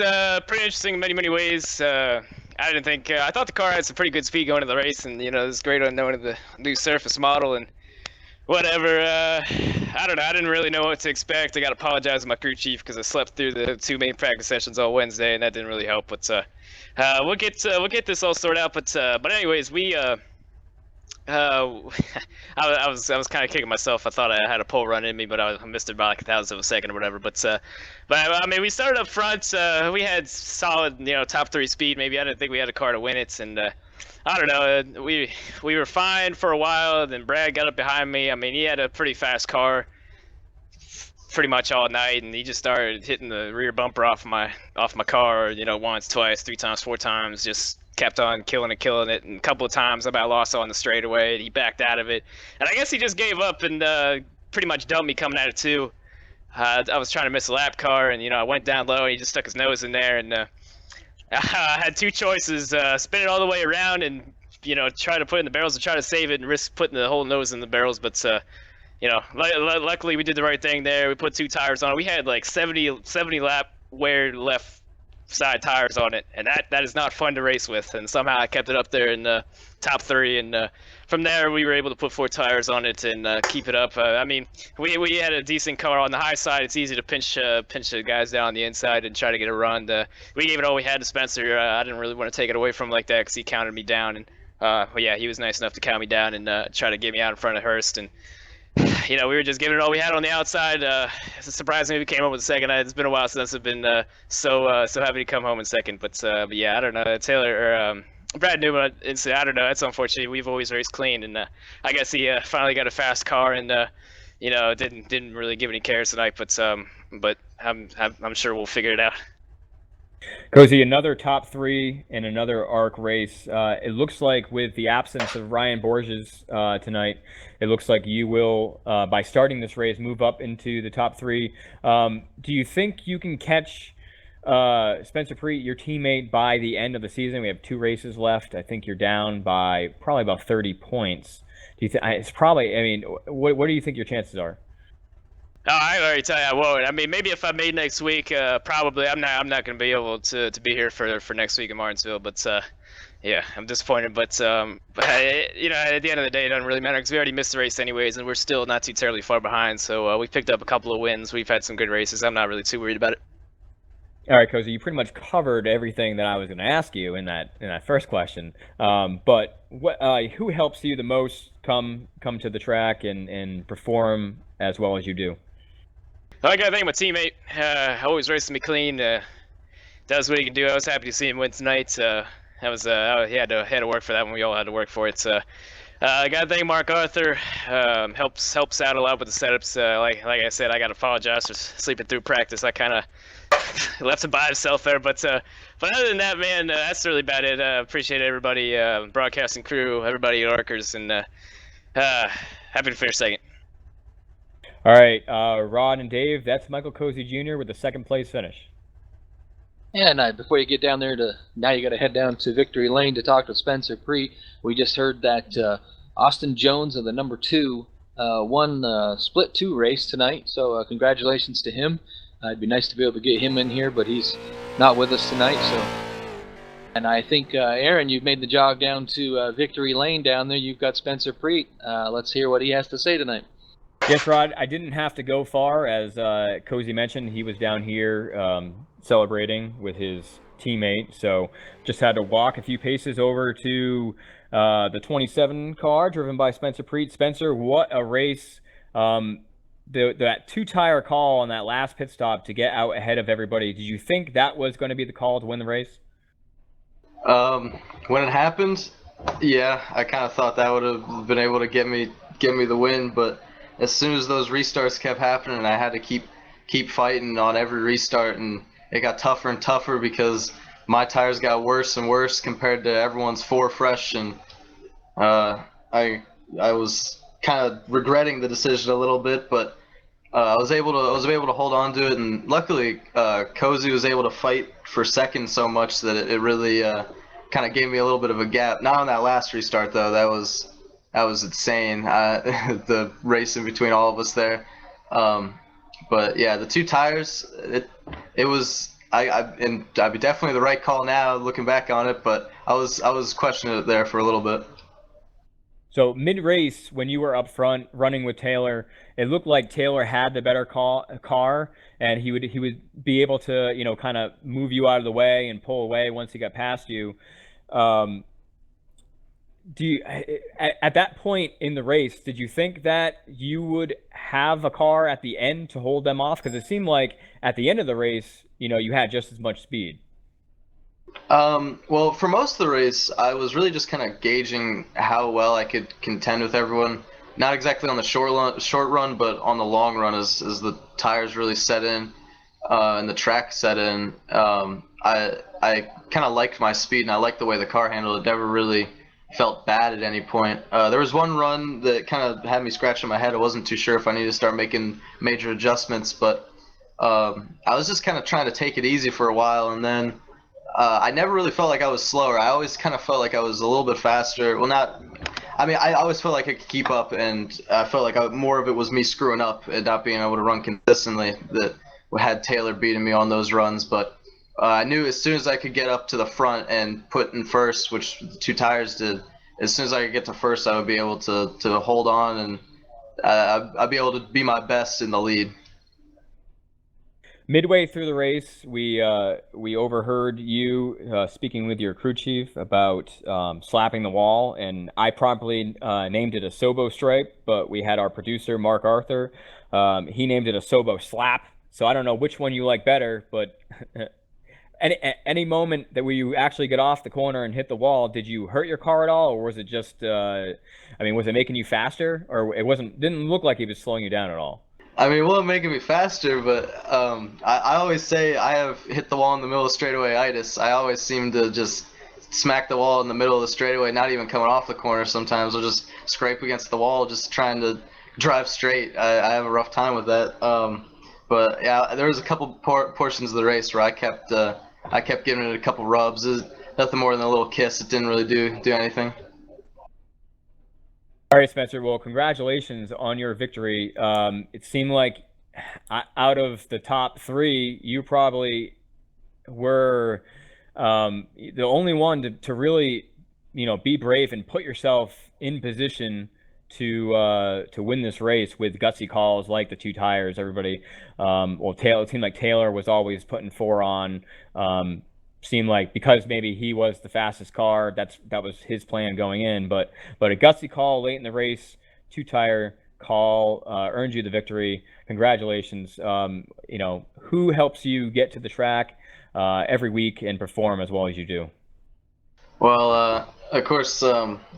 pretty interesting in many ways. I didn't think I thought the car had some pretty good speed going to the race, and it was great unknown of the new surface model and whatever. I don't know. I didn't really know what to expect. I got to apologize to my crew chief because I slept through the 2 main practice sessions all Wednesday, and that didn't really help. But we'll get this all sorted out. But anyways, we I was kind of kicking myself. I thought I had a pole run in me, but I missed it by like 1,000 of a second or whatever. But I mean, we started up front. We had solid, top 3 speed. Maybe I didn't think we had a car to win it, and I don't know. We were fine for a while. Then Brad got up behind me. I mean, he had a pretty fast car, pretty much all night, and he just started hitting the rear bumper off my car. Once, twice, 3 times, 4 times. Just kept on killing it, and a couple of times I about lost on the straightaway. He backed out of it, and I guess he just gave up and pretty much dumped me coming at it too. I was trying to miss a lap car, and I went down low, and he just stuck his nose in there, and I had two choices: spin it all the way around and try to put it in the barrels and try to save it, and risk putting the whole nose in the barrels. But luckily we did the right thing there. We put two tires on it. We had like 70 lap wear left side tires on it, and that is not fun to race with. And somehow I kept it up there in the top 3, and from there we were able to put 4 tires on it and keep it up. I mean, we had a decent car on the high side. It's easy to pinch the guys down on the inside and try to get a run. We gave it all we had to Spencer. I didn't really want to take it away from him like that because he counted me down, and but yeah, he was nice enough to count me down and try to get me out in front of Hurst. And we were just giving it all we had on the outside. It's surprising we came up with a second. It's been a while since I've been so happy to come home in second. But yeah, I don't know. Taylor or Brad Newman, I don't know. That's unfortunate. We've always raced clean, and I guess he finally got a fast car and didn't really give any cares tonight. But I'm sure we'll figure it out. Cozy, another top 3 in another ARC race. It looks like with the absence of Ryan Borges tonight, it looks like you will, by starting this race, move up into the top 3. Do you think you can catch Spencer Preet, your teammate, by the end of the season? We have 2 races left. I think you're down by probably about 30 points. Do you think it's probably? I mean, what do you think your chances are? Oh, I already tell you I won't. I mean, maybe if I made next week, probably I'm not going to be able to be here for next week in Martinsville. But yeah, I'm disappointed. But at the end of the day, it doesn't really matter because we already missed the race anyways, and we're still not too terribly far behind. So we picked up a couple of wins. We've had some good races. I'm not really too worried about it. All right, Cozy, you pretty much covered everything that I was going to ask you in that first question. But who helps you the most come to the track and perform as well as you do? I gotta thank my teammate. Always racing me clean. Does what he can do. I was happy to see him win tonight. He had to work for that one. We all had to work for it. I gotta thank Mark Arthur. Helps out a lot with the setups. Like I said, I gotta apologize for sleeping through practice. I kind of left him by himself there. But other than that, man, that's really about it. Appreciate everybody, broadcasting crew, everybody at Arcers, and happy to finish second. All right, Rod and Dave, that's Michael Cozy Jr. with the second place finish. Yeah, and before you get down there now you got to head down to Victory Lane to talk to Spencer Preet. We just heard that Austin Jones of the number 2 won split 2 race tonight, so congratulations to him. It'd be nice to be able to get him in here, but he's not with us tonight. So, and I think Aaron, you've made the jog down to Victory Lane down there. You've got Spencer Preet. Let's hear what he has to say tonight. Yes, Rod, I didn't have to go far. As Cozy mentioned, he was down here celebrating with his teammate, so just had to walk a few paces over to the 27 car driven by Spencer Preet. Spencer, what a race. That 2-tire call on that last pit stop to get out ahead of everybody, did you think that was going to be the call to win the race? When it happened, yeah, I kind of thought that would have been able to get me the win, but as soon as those restarts kept happening, I had to keep fighting on every restart, and it got tougher and tougher because my tires got worse and worse compared to everyone's 4 fresh, and I was kind of regretting the decision a little bit, but I was able to hold on to it, and luckily Cozy was able to fight for second so much that it really kind of gave me a little bit of a gap. Not on that last restart though. That was insane. The race in between all of us there. But yeah, the 2 tires, it was I'd be definitely the right call now looking back on it, but I was questioning it there for a little bit. So mid-race, when you were up front running with Taylor, it looked like Taylor had the better car, and he would be able to kind of move you out of the way and pull away once he got past you. At that point in the race, did you think that you would have a car at the end to hold them off? Because it seemed like at the end of the race, you had just as much speed. Well, for most of the race, I was really just kind of gauging how well I could contend with everyone. Not exactly on the short run, but on the long run as the tires really set in and the track set in. I kind of liked my speed, and I liked the way the car handled. It never really felt bad at any point. There was one run that kind of had me scratching my head. I wasn't too sure if I needed to start making major adjustments, but I was just kind of trying to take it easy for a while, and then I never really felt like I was slower. I always kind of felt like I was a little bit faster. Well, not. I mean, I always felt like I could keep up, and I felt like more of it was me screwing up and not being able to run consistently that had Taylor beating me on those runs. But I knew as soon as I could get up to the front and put in first, which the two tires did, as soon as I could get to first, I would be able to hold on, and I'd be able to be my best in the lead. Midway through the race, we overheard you speaking with your crew chief about slapping the wall, and I promptly named it a SOBO stripe, but we had our producer Mark Arthur. He named it a SOBO slap. So I don't know which one you like better, but any moment that where you actually get off the corner and hit the wall, did you hurt your car at all, or was it just? I mean, was it making you faster, or it wasn't? Didn't look like it was slowing you down at all. I mean, it wasn't making me faster, but I always say I have hit the wall in the middle of straightaway-itis. I always seem to just smack the wall in the middle of the straightaway, not even coming off the corner sometimes. I'll just scrape against the wall, just trying to drive straight. I have a rough time with that. But yeah, there was a couple portions of the race where I kept giving it a couple rubs. It was nothing more than a little kiss. It didn't really do anything. All right, Spencer. Well, congratulations on your victory. It seemed like out of the top three, you probably were the only one to really, be brave and put yourself in position to win this race with gutsy calls like the two tires. Everybody, Taylor. It seemed like Taylor was always putting four on. Seemed like because maybe he was the fastest car, that was his plan going in. But a gutsy call late in the race, two tire call earned you the victory. Congratulations. Who helps you get to the track every week and perform as well as you do? Well, of course,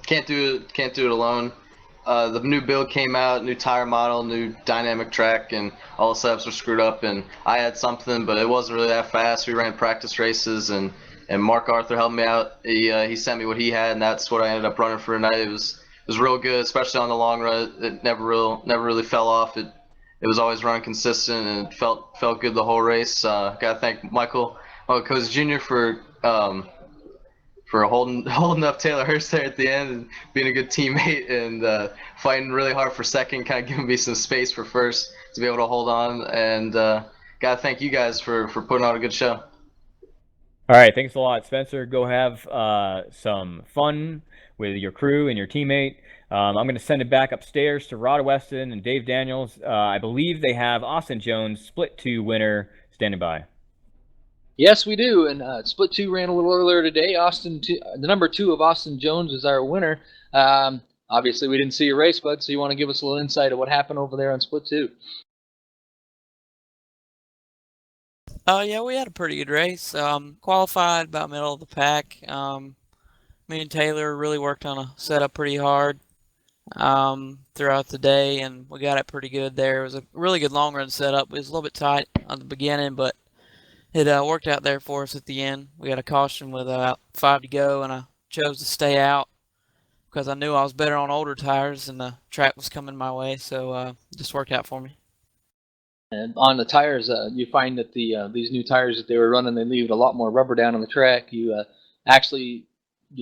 can't do it alone. The new build came out, new tire model, new dynamic track, and all the setups were screwed up. And I had something, but it wasn't really that fast. We ran practice races, and Mark Arthur helped me out. He sent me what he had, and that's what I ended up running for tonight. It was real good, especially on the long run. It never really fell off. It was always running consistent, and it felt good the whole race. Gotta thank Michael Cozy Jr. for holding up Taylor Hurst there at the end and being a good teammate and fighting really hard for second, kind of giving me some space for first to be able to hold on. And gotta thank you guys for putting on a good show. All right, thanks a lot, Spencer. Go have some fun with your crew and your teammate. I'm going to send it back upstairs to Rod Weston and Dave Daniels. I believe they have Austin Jones, Split 2 winner, standing by. Yes, we do. And Split 2 ran a little earlier today. The number 2 of Austin Jones is our winner. Obviously, we didn't see your race, bud, so you want to give us a little insight of what happened over there on Split 2? Yeah, we had a pretty good race. Qualified about middle of the pack. Me and Taylor really worked on a setup pretty hard throughout the day, and we got it pretty good there. It was a really good long run setup. It was a little bit tight on the beginning, but it worked out there for us at the end. We got a caution with about 5 to go, and I chose to stay out because I knew I was better on older tires and the track was coming my way, so it just worked out for me. And on the tires, you find that these new tires that they were running, they leave a lot more rubber down on the track. You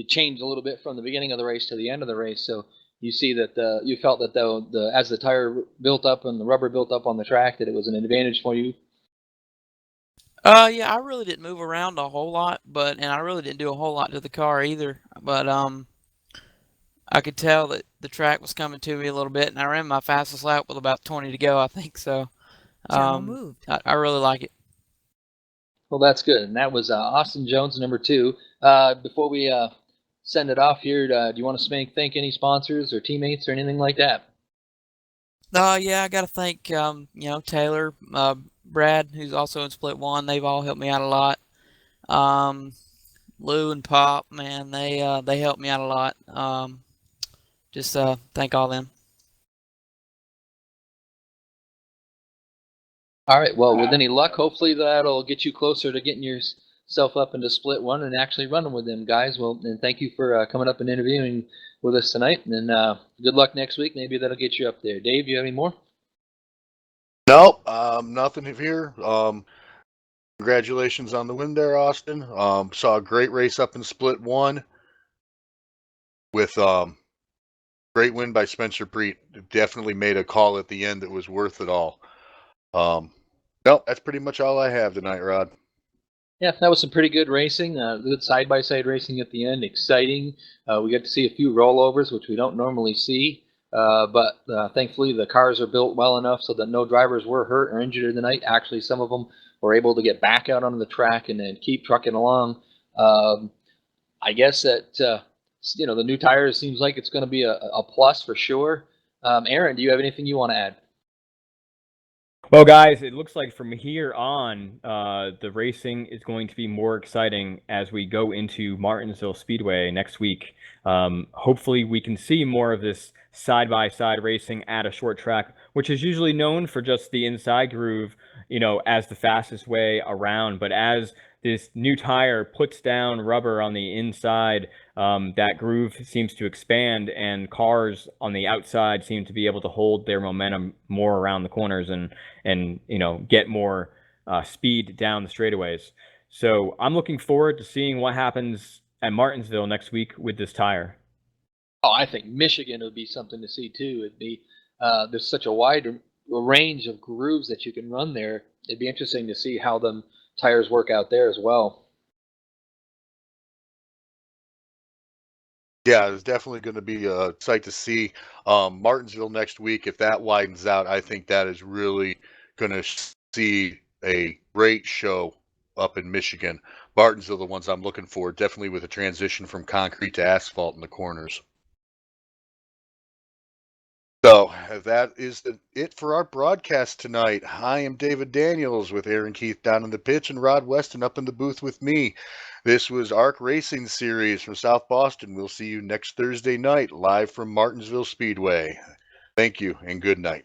changed a little bit from the beginning of the race to the end of the race, so you see that you felt that as the tire built up and the rubber built up on the track, that it was an advantage for you. Yeah, I really didn't move around a whole lot, and I really didn't do a whole lot to the car either. But I could tell that the track was coming to me a little bit, and I ran my fastest lap with about 20 to go, I think. So I really like it. Well, that's good. And that was Austin Jones, number 2. Before we send it off here, do you want to thank any sponsors or teammates or anything like that? Yeah, I got to thank Taylor, Brad, who's also in Split 1. They've all helped me out a lot. Lou and Pop, man, they helped me out a lot. Just thank all them. All right. Well, with any luck, hopefully that'll get you closer to getting your yourself up into split one and actually running with them guys. Well, and thank you for coming up and interviewing with us tonight. And good luck next week. Maybe that'll get you up there. Dave, you have any more? Nope, nothing here. Congratulations on the win there, Austin. Saw a great race up in Split 1 with great win by Spencer Preet. Definitely made a call at the end that was worth it all. No, that's pretty much all I have tonight, Rod. Yeah, that was some pretty good racing. Good side-by-side racing at the end. Exciting. We got to see a few rollovers, which we don't normally see. But thankfully, the cars are built well enough so that no drivers were hurt or injured tonight. Actually, some of them were able to get back out onto the track and then keep trucking along. I guess that the new tires seems like it's going to be a plus for sure. Aaron, do you have anything you want to add? Well, guys, it looks like from here on, the racing is going to be more exciting as we go into Martinsville Speedway next week. Hopefully, we can see more of this side-by-side racing at a short track, which is usually known for just the inside groove, as the fastest way around. But as this new tire puts down rubber on the inside, that groove seems to expand, and cars on the outside seem to be able to hold their momentum more around the corners and get more speed down the straightaways. So I'm looking forward to seeing what happens at Martinsville next week with this tire. Oh, I think Michigan would be something to see too. It'd be there's such a wide range of grooves that you can run there. It'd be interesting to see how them tires work out there as well. Yeah, it's definitely going to be a sight to see. Martinsville next week, if that widens out, I think that is really going to see a great show up in Michigan. Martinsville, the ones I'm looking for, definitely with a transition from concrete to asphalt in the corners. So that is it for our broadcast tonight. I am David Daniels with Aaron Keith down in the pitch and Rod Weston up in the booth with me. This was ARC Racing Series from South Boston. We'll see you next Thursday night live from Martinsville Speedway. Thank you and good night.